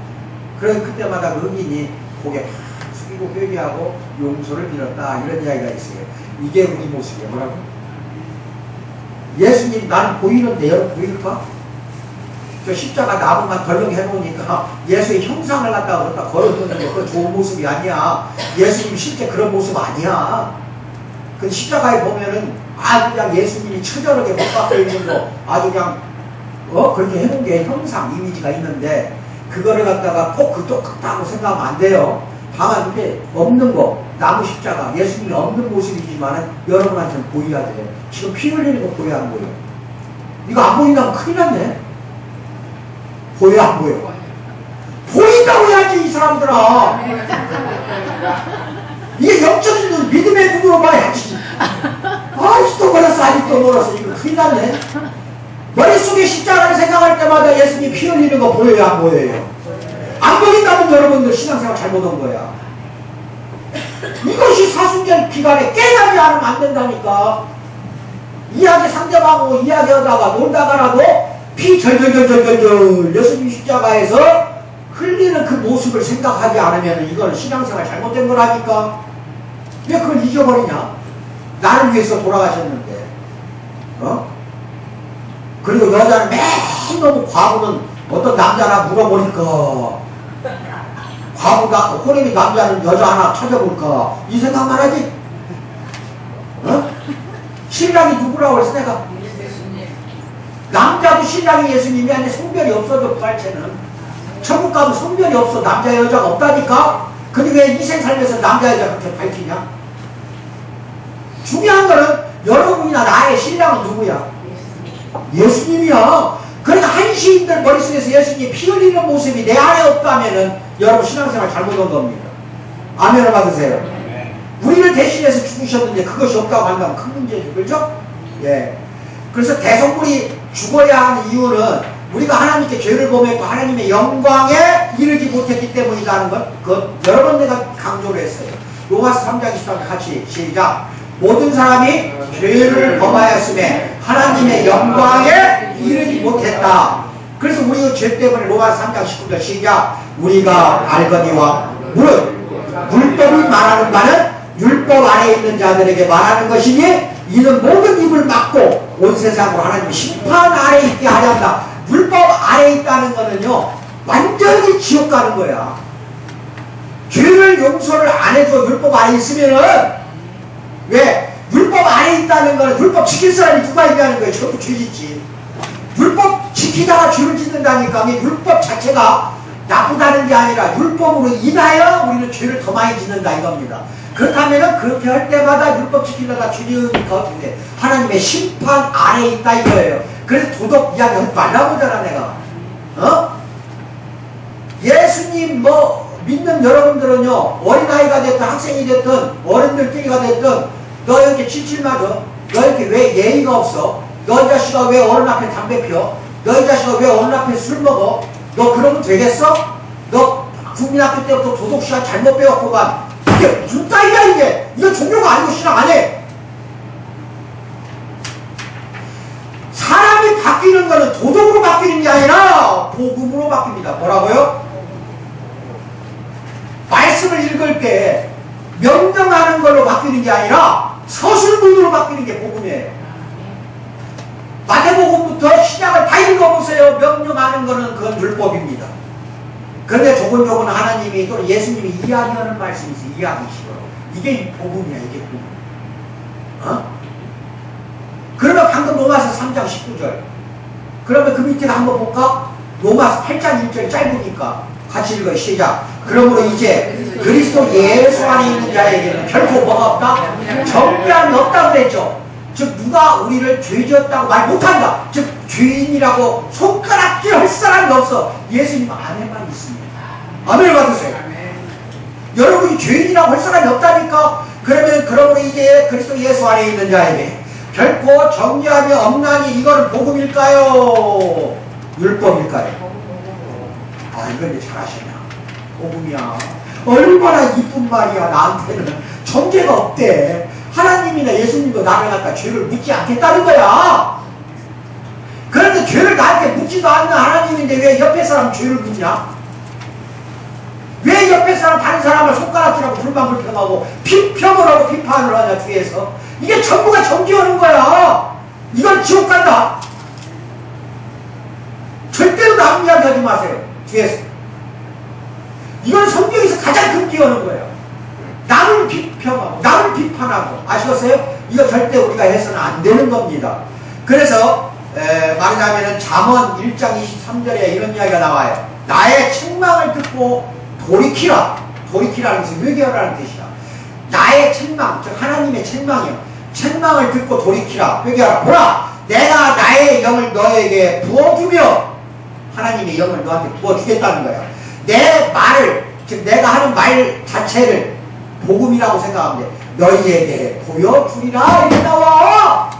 그래 그때마다 그 흑인이 고개 팍 숙이고 회개하고 용서를 빌었다 이런 이야기가 있어요. 이게 우리 모습이에요. 뭐라고? 예수님 나는 보이는데 여러분 보일까? 저 십자가 나무만 덜렁 해놓으니까 예수의 형상을 갖다가 걸어두는 거 그건 좋은 모습이 아니야. 예수님 실제 그런 모습 아니야. 그 십자가에 보면은 아주 그냥 예수님이 처절하게 못 박혀 있는 거 아주 그냥 그렇게 해놓은 게 형상 이미지가 있는데 그거를 갖다가 꼭 그 똑같다고 생각하면 안 돼요. 다만 이렇게 없는 거 나무 십자가 예수님이 없는 모습이지만 여러분한테는 보여야 돼. 지금 피 흘리는 거 보여 안 보여? 이거 안 보인다면 큰일 났네. 보여 안 보여? 보인다고 해야지 이 사람들아. 이게 영적인 눈 믿음의 눈으로 봐야지. 아직도 몰랐어 아직도 몰랐어. 이거 큰일 났네. 머릿속에 십자가를 생각할 때마다 예수님 피 흘리는 거 보여요 안 보여요? 안 보인다면 여러분들 신앙생활 잘못한 거야. 이것이 사순절 기간에 깨닫지 않으면 안 된다니까. 이야기 상대방하고 이야기하다가 놀다가라도 피 절절절절절 예수님 십자가에서 흘리는 그 모습을 생각하지 않으면 이건 신앙생활 잘못된 거라니까. 왜 그걸 잊어버리냐? 나를 위해서 돌아가셨는데. 그리고 여자는 맨 너무 과부는 어떤 남자나 물어보니까 과부가 호렘이 남자는 여자 하나 찾아볼까 이 생각만 하지. 신랑이 누구라고 해서 내가 남자도 신랑이 예수님이 아니라 성별이 없어져. 발체는 천국 가면 성별이 없어. 남자 여자가 없다니까. 근데 왜 인생 살면서 남자 여자 그렇게 밝히냐? 중요한 거는 여러분이나 나의 신랑은 누구야? 예수님이야. 그러니까 한 시인들 머릿속에서 예수님 피 흘리는 모습이 내 안에 없다면은 여러분 신앙생활 잘못한 겁니다. 아멘을 받으세요. 우리를 대신해서 죽으셨는데 그것이 없다고 한다면 큰 문제죠. 그렇죠? 예. 그래서 대성물이 죽어야 하는 이유는 우리가 하나님께 죄를 범했고 하나님의 영광에 이르지 못했기 때문이라는 것, 그 여러 번 내가 강조를 했어요. 로마서 3장 23절 같이 시작. 모든 사람이 죄를 범하였음에 하나님의 영광에 이르지 못했다. 그래서 우리가 죄 때문에 로마서 3장 19절 시작. 우리가 알거니와 율법이 말하는 바는 율법 아래에 있는 자들에게 말하는 것이니 이는 모든 입을 막고 온 세상으로 하나님의 심판 아래에 있게 하려 한다. 율법 아래에 있다는 거는요 완전히 지옥 가는 거야. 죄를 용서를 안 해줘. 율법 아래에 있으면은 왜? 율법 아래에 있다는 거는 율법 지킬 사람이 누가 있냐는 거예요. 전부 죄 짓지. 율법 지키다가 죄를 짓는다니까. 율법 자체가 나쁘다는 게 아니라 율법으로 인하여 우리는 죄를 더 많이 짓는다 이겁니다. 그렇다면 그렇게 할 때마다 율법 지키다가 죄지으니까 어떻게 돼? 하나님의 심판 아래에 있다 이거예요. 그래서 도덕 이야기 하지 말라고 하잖아 내가. 예수님 믿는 여러분들은요 어린아이가 됐든 학생이 됐든 어른들끼리가 됐든 너 이렇게 칠칠 맞아. 너 이렇게 왜 예의가 없어? 너 이 자식아 왜 어른 앞에 담배 피워? 너 이 자식아 왜 어른 앞에 술 먹어? 너 그러면 되겠어? 너 국민학교 때부터 도덕시간 잘못 배웠구만. 이게 무슨 따위야 이게? 이거 종교가 아니고 신앙 안 해. 사람이 바뀌는 거는 도덕으로 바뀌는 게 아니라 복음으로 바뀝니다. 뭐라고요? 말씀을 읽을 때 명령하는 걸로 바뀌는 게 아니라 서술문으로 바뀌는 게 복음이에요. 마태복음부터 신약을 다 읽어보세요. 명령하는 거는 그건 율법입니다. 그런데 조곤조곤 하나님이 또 예수님이 이야기하는 말씀이 있어요. 이야기식으로. 이게 복음이야. 이게 복음. 그러면 방금 로마서 3장 19절. 그러면 그 밑에 한번 볼까? 로마서 8장 1절 짧으니까 같이 읽어요. 시작. 그러므로 이제 그리스도 예수 안에 있는 자에게는 결코 뭐가 없다? 정죄함이 없다고 그랬죠. 즉 누가 우리를 죄지었다고 말 못한다. 즉 죄인이라고 손가락질 할 사람이 없어. 예수님 안에만 있습니다. 아멘을 받으세요. 여러분이 죄인이라고 할 사람이 없다니까. 그러므로 이제 그리스도 예수 안에 있는 자에게 결코 정죄함이 없나니 이거는 복음일까요? 율법일까요? 아, 이걸 이제 잘하시냐. 복음이야. 얼마나 이쁜 말이야. 나한테는 존재가 없대. 하나님이나 예수님도 나를 갖다 죄를 묻지 않겠다는 거야. 그런데 죄를 나한테 묻지도 않는 하나님인데 왜 옆에 사람 죄를 묻냐? 왜 옆에 사람 다른 사람을 손가락질하고 불만불평하고 비평을 하고 비판을 하냐 뒤에서. 이게 전부가 정죄하는 거야. 이건 지옥 간다. 절대로 남 이야기 하지 마세요. 뒤에서. 이건 성경에서 가장 금지하는 거예요. 남을 비평하고 남을 비판하고. 아시겠어요? 이거 절대 우리가 해서는 안 되는 겁니다. 그래서 말하자면 잠언 1장 23절에 이런 이야기가 나와요. 나의 책망을 듣고 돌이키라. 돌이키라는 것은 회개하라는 뜻이야. 나의 책망, 즉 하나님의 책망이요. 책망을 듣고 돌이키라. 회개하라. 보라, 내가 나의 영을 너에게 부어주며, 하나님의 영을 너한테 부어주겠다는 거야. 내 말을, 즉 내가 하는 말 자체를 복음이라고 생각하면 돼. 너희에게 보여주리라. 이렇게 나와.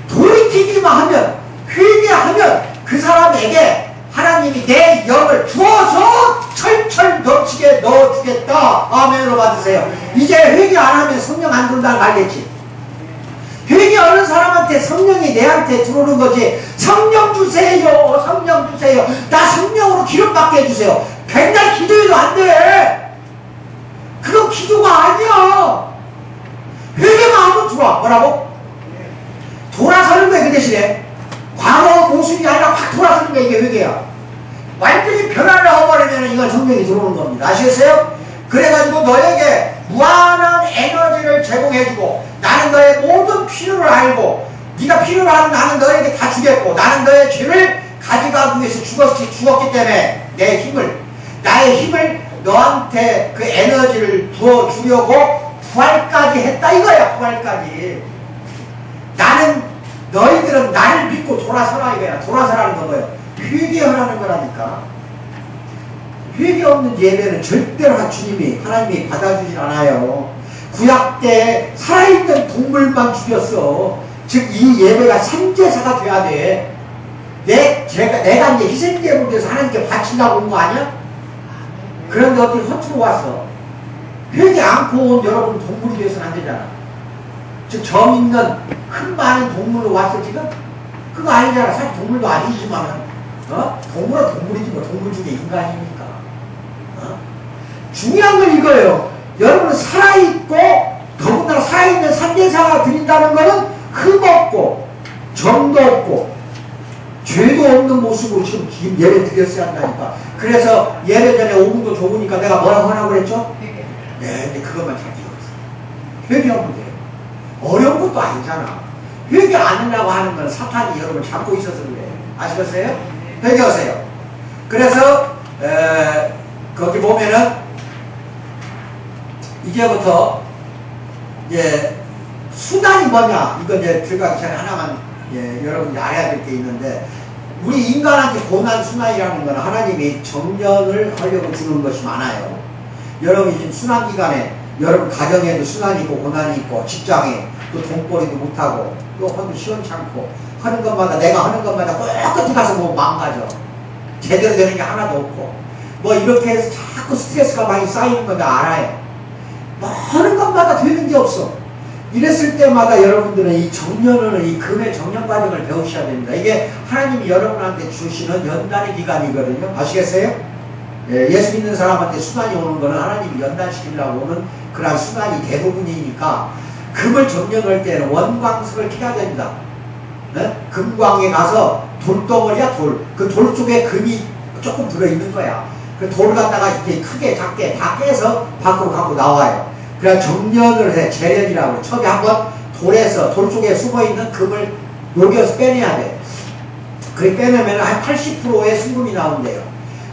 돌이키기만 하면, 회개하면 그 사람에게 하나님이 내 영을 주어서 철철 넘치게 넣어주겠다. 아멘으로 받으세요. 이제 회개 안 하면 성령 안 들어온다는 말겠지. 회개하는 사람한테 성령이 내한테 들어오는 거지. 성령 주세요. 성령 주세요. 나 성령으로 기름 받게 해주세요. 맨날 기도해도 안 돼. 그건 기도가 아니야. 회개만 하면 들어와. 뭐라고? 돌아서는 거야. 그 대신에 과거 모습이 아니라 확 돌아서는 거야. 이게 회개야. 완전히 변화를 해버리면 이건 성령이 들어오는 겁니다. 아시겠어요? 그래가지고 너에게 무한한 에너지를 제공해주고, 나는 너의 모든 필요를 알고, 네가 필요로 하는 나는 너에게 다 주겠고, 나는 너의 죄를 가져가기 위해서 죽었기 때문에 내 힘을, 나의 힘을 너한테 그 에너지를 부어주려고 부활까지 했다 이거야. 부활까지. 나는, 너희들은 나를 믿고 돌아서라 이거야. 돌아서라는 건 뭐예요? 회개하라는 거라니까. 회개 없는 예배는 절대로 주님이, 하나님이 받아주질 않아요. 구약 때 살아있는 동물만 죽였어. 즉 이 예배가 산제사가 돼야 돼. 내가 이제 희생제물을 위해서 하나님께 바친다고 온 거 아니야? 그런데 어떻게 허투루 왔어? 회개 않고 온 여러분 동물이 돼서는 안 되잖아. 즉 정 있는 큰 많은 동물로 왔어 지금? 그거 아니잖아. 사실 동물도 아니지만은 동물은 동물이지 뭐. 동물 중에 인간이니까. 중요한 건 이거예요. 여러분은 살아있고 더군다나 살아있는 산제사가 드린다는 것은 흠 없고 정도 없고 죄도 없는 모습으로 지금 예배 드렸어야 한다니까. 그래서 예배 전에 5분도 좁으니까 내가 뭐라고 하라고 그랬죠? 네, 근데 그것만 잘 기억하세요. 회개하면 돼요. 어려운 것도 아니잖아. 회개 안 하려고 하는 건 사탄이 여러분을 잡고 있어서 그래. 아시겠어요? 회개하세요. 그래서 거기 보면은 이제부터 이제 수단이 뭐냐, 이거 이제 들어가기 전에 하나만 여러분이 알아야 될 게 있는데, 우리 인간한테 고난 순환이라는 건 하나님이 정년을 하려고 주는 것이 많아요. 여러분이 지금 순환 기간에 여러분 가정에도 순환이 있고 고난이 있고, 직장에 또 돈벌이도 못하고 또 시원찮고 하는 것마다, 내가 하는 것마다 똑같이 가서 뭐 망가져. 제대로 되는 게 하나도 없고 뭐 이렇게 해서 자꾸 스트레스가 많이 쌓이는 거 다 알아요. 뭐 하는 것마다 되는 게 없어. 이랬을 때마다 여러분들은 이 정년을, 이 금의 정년 과정을 배우셔야 됩니다. 이게 하나님이 여러분한테 주시는 연단의 기간이거든요. 아시겠어요? 예수 믿는 사람한테 수단이 오는 거는 하나님이 연단시키려고 오는 그런 수단이 대부분이니까, 금을 정년할 때는 원광석을 캐야 됩니다. 금광에 가서 돌덩어리야, 돌. 그 돌 속에 금이 조금 들어있는 거야. 그 돌을 갖다가 이렇게 크게 작게 다 깨서 밖으로 갖고 나와요. 그래야 정년을 해. 재련이라고 해. 처음에 한번 돌에서, 돌 속에 숨어있는 금을 녹여서 빼내야 돼. 그렇게 빼내면 한 80%의 순금이 나온대요.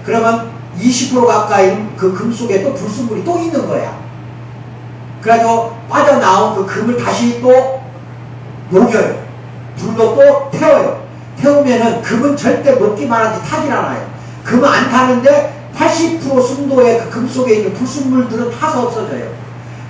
그러면 20% 가까이 그 금 속에 또 불순물이 또 있는 거야. 그래가지고 빠져나온 그 금을 다시 또 녹여요. 불로 또 태워요. 태우면은 금은 절대 녹기만 하지 타질 않아요. 금은 안 타는데 80% 순도의 그 금 속에 있는 불순물들은 타서 없어져요.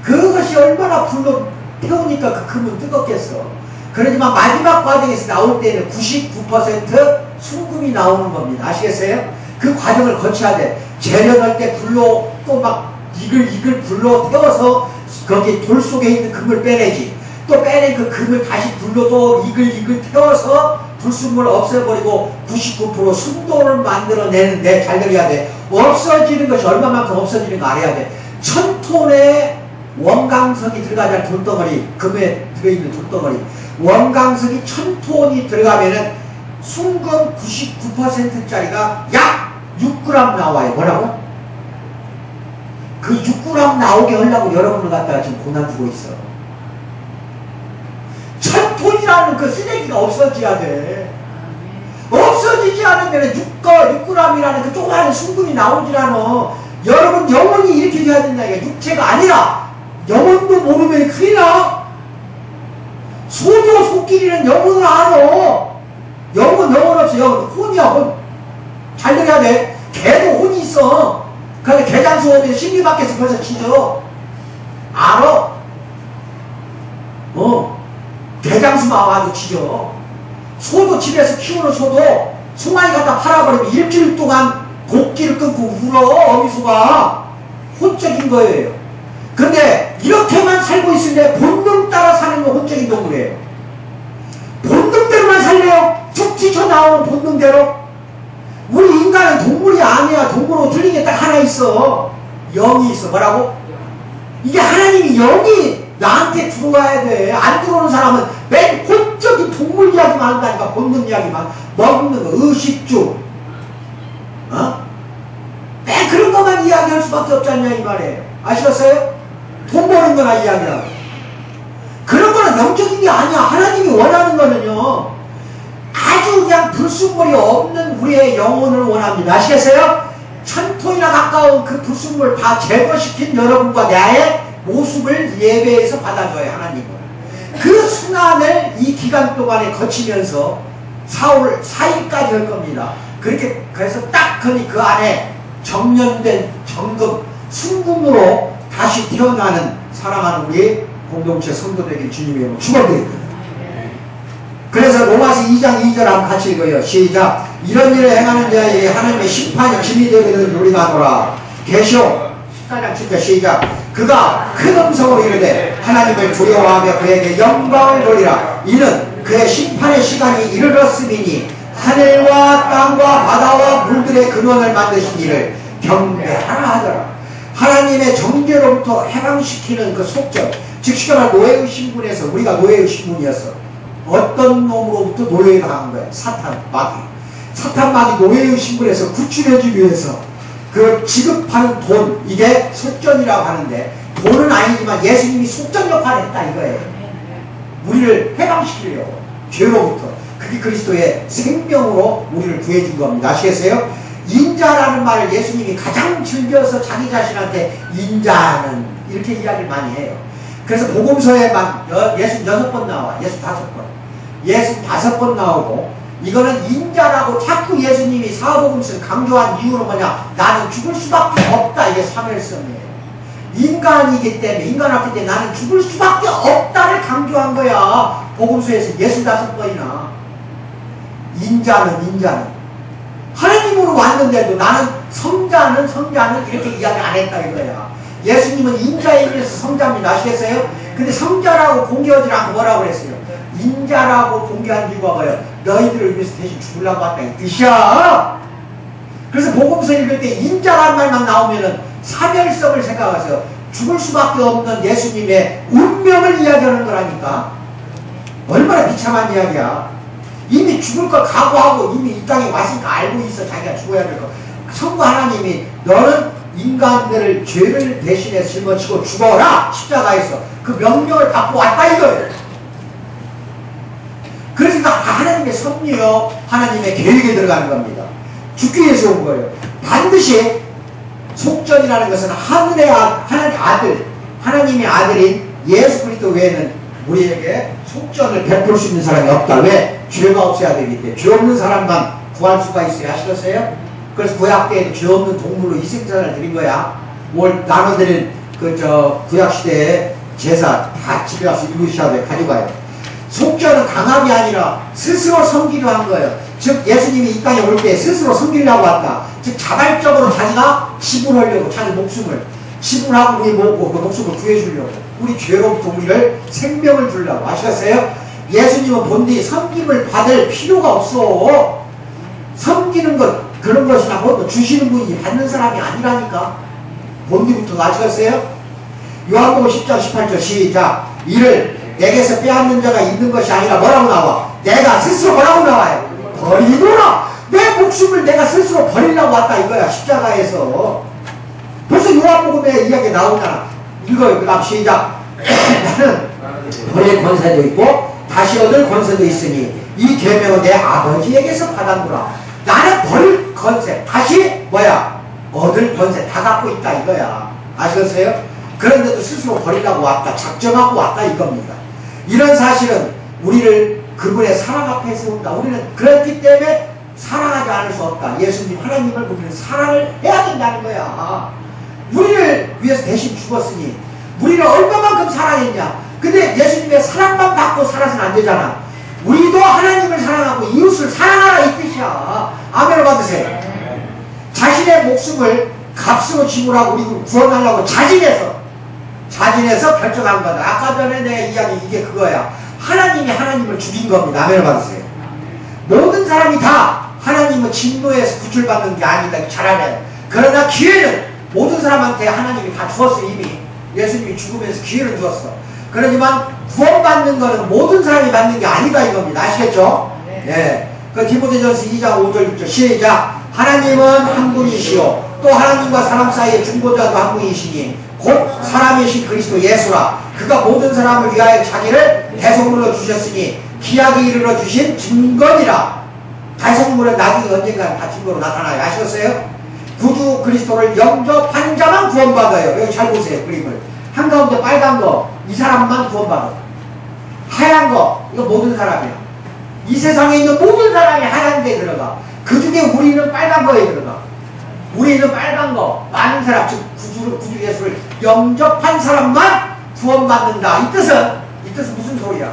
그것이 얼마나 불로 태우니까 그 금은 뜨겁겠어. 그러지만 마지막 과정에서 나올 때는 99% 순금이 나오는 겁니다. 아시겠어요? 그 과정을 거쳐야 돼. 재련할 때 불로 또 막 이글 불로 태워서 거기 돌 속에 있는 금을 빼내지. 또 빼낸 그 금을 다시 불로 또 이글 태워서 불순물을 없애버리고 99% 순돌을 만들어내는데 잘 들어야 돼. 없어지는 것이 얼마만큼 없어지는 거 알아야 돼. 1000톤의 원광석이 들어가잖아. 돌덩어리, 금에 들어있는 돌덩어리. 원광석이 1000톤이 들어가면은 순금 99%짜리가 약 6g 나와요. 뭐라고? 그 6g 나오게 하려고 여러분을 갖다가 지금 고난주고 있어. 1000톤이라는 그 쓰레기가 없어져야 돼. 없어지지 않으면 6g이라는 그 조그마한 순금이 나오질 않아. 여러분 영혼이 이렇게 돼야 된다. 이게 육체가 아니라 영혼도 모르면 큰일 나. 소도 소끼리는 영혼을 알아. 영혼 없어. 영혼 혼이야 혼. 잘 들어야 돼. 개도 혼이 있어. 그런데 개장수 오면 심리 밖에서 벌써 치죠. 알아. 개장수만 와도 치죠. 소도 집에서 키우는 소도 수많이 갖다 팔아버리면 일주일 동안 곡기를 끊고 울어. 어미소가 혼적인 거예요. 근데 이렇게만 살고 있으면 본능 따라 사는 건 혼적인 동물이에요. 본능대로만 살래요. 쭉 튀쳐나오는 본능대로. 우리 인간은 동물이 아니야. 동물로 들린 게 딱 하나 있어. 영이 있어. 뭐라고? 이게 하나님이 영이 나한테 들어와야 돼. 안 들어오는 사람은 맨 혼적인 동물 이야기만 한다니까. 본능 이야기만. 먹는 거, 의식주. 맨 그런 것만 이야기할 수밖에 없지 않냐 이 말이에요. 아시겠어요? 돈 버는 거나 이야기하고. 그런 거는 영적인 게 아니야. 하나님이 원하는 거는요. 아주 그냥 불순물이 없는 우리의 영혼을 원합니다. 아시겠어요? 1000톤이나 가까운 그 불순물 다 제거시킨 여러분과 나의 모습을 예배에서 받아줘요. 하나님은. 그 순환을 이 기간 동안에 거치면서 4월 4일까지 할 겁니다. 그렇게 그래서 딱 그 안에 정년된 정금 순금으로 다시 태어나는 사랑하는 우리 공동체 성도되길 주님의 이름으로 축원드립니다. 그래서 로마서 2장 2절 한번 같이 읽어요. 시작. 이런 일을 행하는 자에게 하나님의 심판이 짐이 되거든 우리가 하노라. 계시록 14장 7절 시작. 그가 큰 음성으로 이르되 하나님을 두려워하며 그에게 영광을 돌리라. 이는 그의 심판의 시간이 이르렀음이니 하늘과 땅과 바다와 물들의 근원을 만드신 이를 경배하라 하더라. 하나님의 정죄로부터 해방시키는 그 속전, 즉 쉽게 말해 노예의 신분에서 우리가 노예의 신분이었어. 어떤 놈으로부터 노예가 당한 거야? 사탄, 마귀. 사탄, 마귀 노예의 신분에서 구출해주기 위해서 그 지급하는 돈, 이게 속전이라고 하는데 돈은 아니지만 예수님이 속전 역할을 했다 이거예요. 우리를 해방시키려고 죄로부터. 그게 그리스도의 생명으로 우리를 구해준 겁니다. 아시겠어요? 인자라는 말을 예수님이 가장 즐겨서 자기 자신한테 인자는 이렇게 이야기를 많이 해요. 그래서 복음서에만 66번 나와. 65번. 65번 나오고 이거는 인자라고 자꾸 예수님이 사복음서를 강조한 이유는 뭐냐? 나는 죽을 수밖에 없다. 이게 사멸성이에요. 인간이기 때문에 인간이기 때문에 나는 죽을 수밖에 없다를 강조한 거야. 복음서에서 65번이나. 인자는 하나님으로 왔는데도 나는 성자는 이렇게 이야기 안 했다 이거야. 예수님은 인자에 의해서 성자입니다. 아시겠어요? 근데 성자라고 공개하지 않고 뭐라고 그랬어요? 인자라고 공개한 이유가 뭐예요? 너희들을 위해서 대신 죽으려고 왔다 이 뜻이야. 그래서 복음서 읽을 때 인자라는 말만 나오면은 사멸성을 생각하세요. 죽을 수밖에 없는 예수님의 운명을 이야기하는 거라니까. 얼마나 비참한 이야기야. 이미 죽을 걸 각오하고 이미 이 땅에 왔으니까 알고 있어. 자기가 죽어야 될 거. 성부 하나님이 너는 인간들을 죄를 대신해 짊어지고 죽어라. 십자가에서 그 명령을 갖고 왔다 이거예요. 그러니까 하나님의 섭리요 하나님의 계획에 들어가는 겁니다. 죽기 위해서 온 거예요. 반드시 속전이라는 것은 하나님의 아들인 예수 그리스도 외에는 우리에게 속전을 베풀 수 있는 사람이 없다. 왜? 죄가 없어야 되기 때문에. 죄 없는 사람만 구할 수가 있어요. 아시겠어요? 그래서 구약 때에는 죄 없는 동물로 희생자를 드린 거야. 뭘 나눠드린 구약 시대에 제사 다 집에 와서 이루셔야 돼. 가져가요. 속죄는 강압이 아니라 스스로 섬기려 한 거예요. 즉 예수님이 이 땅에 올 때 스스로 섬기려고 왔다. 즉 자발적으로 자기가 지불하려고 자기 목숨을 지불하고 우리 그 목숨을 구해주려고 우리 죄로부터 우리를 생명을 주려고. 아시겠어요? 예수님은 본디 섬김을 받을 필요가 없어. 섬기는 것 그런 것이나 뭐 주시는 분이 받는 사람이 아니라니까. 본디부터. 아시겠어요? 요한복음 10장 18절 시작. 이를 내게서 빼앗는 자가 있는 것이 아니라 뭐라고 나와? 내가 스스로 뭐라고 나와요? 버리노라. 내 목숨을 내가 스스로 버리려고 왔다 이거야. 십자가에서. 벌써 요한복음에 이야기 나오잖아. 이거 그 다음 시작. 나는 버릴 권세도 있고 다시 얻을 권세도 있으니 이 계명은 내 아버지에게서 받았노라. 나는 버릴 권세 다시 뭐야? 얻을 권세 다 갖고 있다 이거야. 아시겠어요? 그런데도 스스로 버리려고 왔다. 작정하고 왔다 이겁니다. 이런 사실은 우리를 그분의 사랑 앞에 세운다. 우리는 그렇기 때문에 사랑하지 않을 수 없다. 예수님 하나님을 우리는 사랑을 해야 된다는 거야. 우리를 위해서 대신 죽었으니 우리를 얼마만큼 사랑했냐. 근데 예수님의 사랑만 받고 살아서는 안 되잖아. 우리도 하나님을 사랑하고 이웃을 사랑하라 이 뜻이야. 아멘을 받으세요. 자신의 목숨을 값으로 지불하고 우리를 구원하려고 자진해서 결정한 거다. 아까 전에 내가 이야기 이게 그거야. 하나님이 하나님을 죽인 겁니다. 아멘을 받으세요. 모든 사람이 다 하나님은 진노에서 구출받는 게 아니다. 잘 알아요. 그러나 기회는 모든 사람한테 하나님이 다 주었어. 이미 예수님이 죽으면서 기회를 주었어. 그러지만 구원받는 거는 모든 사람이 받는 게 아니다 이겁니다. 아시겠죠? 네. 그 디모데전서 2장 5절 6절 시작. 하나님은 한 분이시오 또 하나님과 사람 사이의 중보자도 한 분이시니 곧 사람이신 그리스도 예수라. 그가 모든 사람을 위하여 자기를 대속물로 주셨으니 기약에 이르러 주신 증거니라. 대속물은 나중에 언젠가 다 증거로 나타나요. 아시겠어요? 구주 그리스도를 영접한 자만 구원받아요. 여기 잘 보세요. 그림을 한가운데 빨간 거 이 사람만 구원받아. 하얀 거 이거 모든 사람이야. 이 세상에 있는 모든 사람이 하얀 데에 들어가. 그 중에 우리는 빨간 거에 들어가. 우리는 빨간 거 많은 사람 즉 구주 예수를 영접한 사람만 구원받는다. 이 뜻은 무슨 소리야?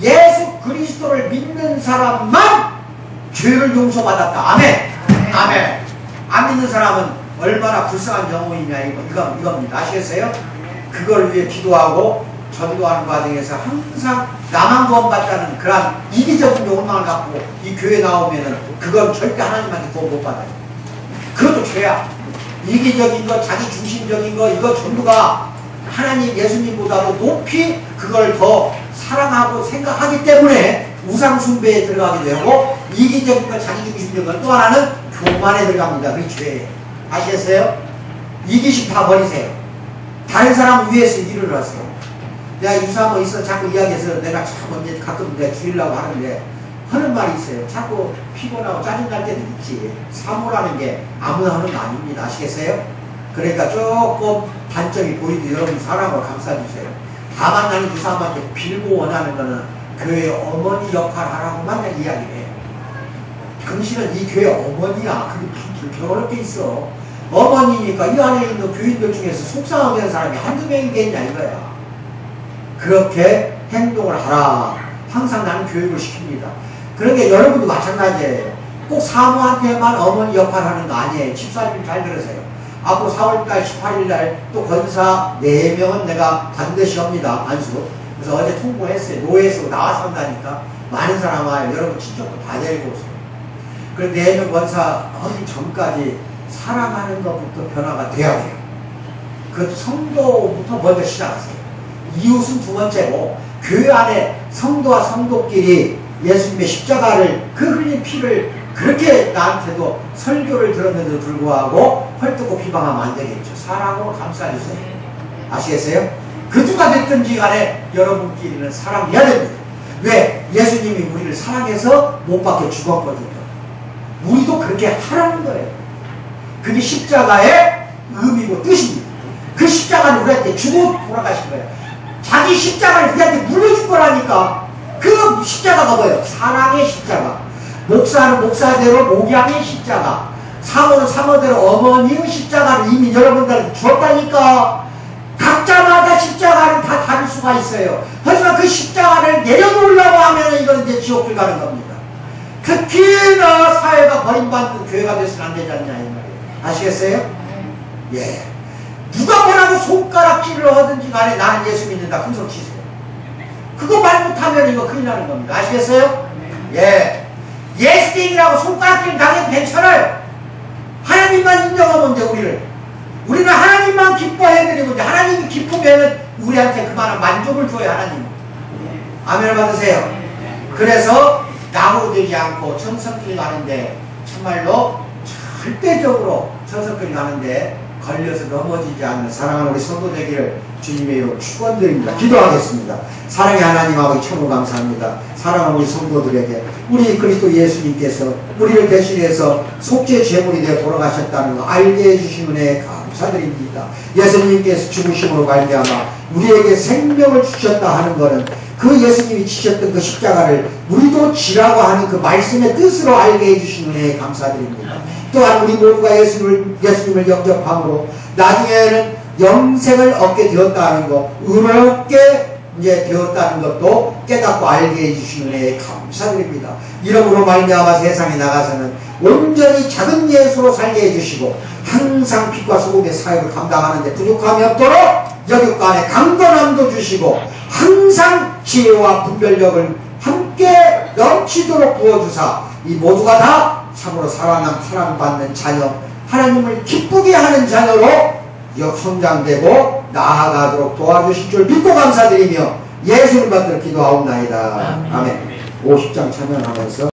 예수 그리스도를 믿는 사람만 죄를 용서받았다. 아멘. 아멘. 안 믿는 사람은 얼마나 불쌍한 영혼이냐 이겁니다. 아시겠어요? 그걸 위해 기도하고 전도하는 과정에서 항상 나만 구원받다는 그런 이기적인 욕망을 갖고 이 교회 나오면은 그건 절대 하나님한테 구원 못 받아요. 그것도 죄야. 이기적인 거, 자기 중심적인 거, 이거 전부가 하나님 예수님보다도 높이 그걸 더 사랑하고 생각하기 때문에 우상숭배에 들어가게 되고 이기적인 거, 자기 중심적인 건 또 하나는 교만에 들어갑니다. 그게 죄예요. 아시겠어요? 이기심 다 버리세요. 다른 사람 위해서 일을 하세요. 내가 유사 뭐 있어 자꾸 이야기해서 내가 참 언제 가끔 내가 줄이려고 하는데 하는 말이 있어요. 자꾸 피곤하고 짜증날 때도 있지. 사모라는 게 아무나 하는 거 아닙니다. 아시겠어요? 그러니까 조금 단점이 보이도 여러분 사랑으로 감싸주세요. 다만 나는 그 사람한테 빌고 원하는 거는 교회 어머니 역할 하라고만 이야기를 해요. 당신은 이 교회 어머니야. 그게 어렵게 있어. 어머니니까 이 안에 있는 교인들 중에서 속상하게 하는 사람이 한두 명이겠냐 이거야. 그렇게 행동을 하라. 항상 나는 교육을 시킵니다. 그러니까 여러분도 마찬가지예요. 꼭 사모한테만 어머니 역할을 하는 거 아니에요. 집사님 잘 들으세요. 앞으로 4월달 18일날 또 권사 4명은 내가 반드시 합니다. 반수. 그래서 어제 통보했어요. 노예에서 나와서 한다니까 많은 사람 와요. 여러분 친척도 다 데리고 오세요. 그래서 4명 권사 하기 전까지 사랑하는 것부터 변화가 돼야 돼요. 그 성도부터 먼저 시작하세요. 이웃은 두 번째고 교회 안에 성도와 성도끼리 예수님의 십자가를 그 흘린 피를 그렇게 나한테도 설교를 들었는데도 불구하고 헐뜯고 비방하면 안 되겠죠. 사랑으로 감싸주세요. 아시겠어요? 그 누가 됐든지 간에 여러분끼리는 사랑해야 됩니다. 왜? 예수님이 우리를 사랑해서 못 박혀 죽었거든요. 우리도 그렇게 하라는 거예요. 그게 십자가의 의미고 뜻입니다. 그 십자가는 우리한테 주고 돌아가신 거예요. 자기 십자가를 우리한테 물려준 거라니까. 그 십자가가 뭐예요? 사랑의 십자가. 목사는 목사대로 목양의 십자가. 사모는 사모대로 어머니의 십자가를 이미 여러분들한테 주었다니까. 각자마다 십자가는 다 다를 수가 있어요. 하지만 그 십자가를 내려놓으려고 하면 이거는 이제 지옥을 가는 겁니다. 특히나 사회가 버림받는 교회가 돼서는 안 되지 않냐 이 말이에요. 아시겠어요? 예. 누가 뭐라고 손가락질을 하든지 간에 나는 예수 믿는다 큰 소리 치세요. 그거 말 못하면 이거 큰일 나는 겁니다. 아시겠어요? 예. 예스띵이라고 손가락질 당해도 괜찮아요. 하나님만 인정하면 돼 우리는 하나님만 기뻐해드리고 이제 하나님이 기쁘면 우리한테 그만한 만족을 줘요. 하나님. 아멘을 받으세요. 그래서 나무로 되지 않고 천성길 가는데 참말로 절대적으로 천성길 가는데 걸려서 넘어지지 않는 사랑하는 우리 성도 되기를 주님의 이름으로 축원드립니다. 기도하겠습니다. 사랑의 하나님하고 천국 감사합니다. 사랑하는 우리 성도들에게 우리 그리스도 예수님께서 우리를 대신해서 속죄 제물이 되어 돌아가셨다는 거 알게 해주신 은혜에 감사드립니다. 예수님께서 죽으심으로 말미암아 우리에게 생명을 주셨다 하는 것은 그 예수님이 지셨던 그 십자가를 우리도 지라고 하는 그 말씀의 뜻으로 알게 해주신 은혜에 감사드립니다. 또한 우리 모두가 예수님을 영접함으로 나중에는 영생을 얻게 되었다는 것, 의롭게 이제 되었다는 것도 깨닫고 알게 해주신 은혜에 감사드립니다. 이러므로 말미암아 세상에 나가서는 온전히 작은 예수로 살게 해주시고 항상 빛과 소금의 사역을 감당하는 데 부족함이 없도록 여기과 안에 강건함도 주시고 항상 지혜와 분별력을 함께 넘치도록 부어주사 이 모두가 다 참으로 사랑받는 자녀, 하나님을 기쁘게 하는 자녀로 성장되고 나아가도록 도와주실 줄 믿고 감사드리며 예수를 받들어 기도하옵나이다. 아멘. 50장 참여하면서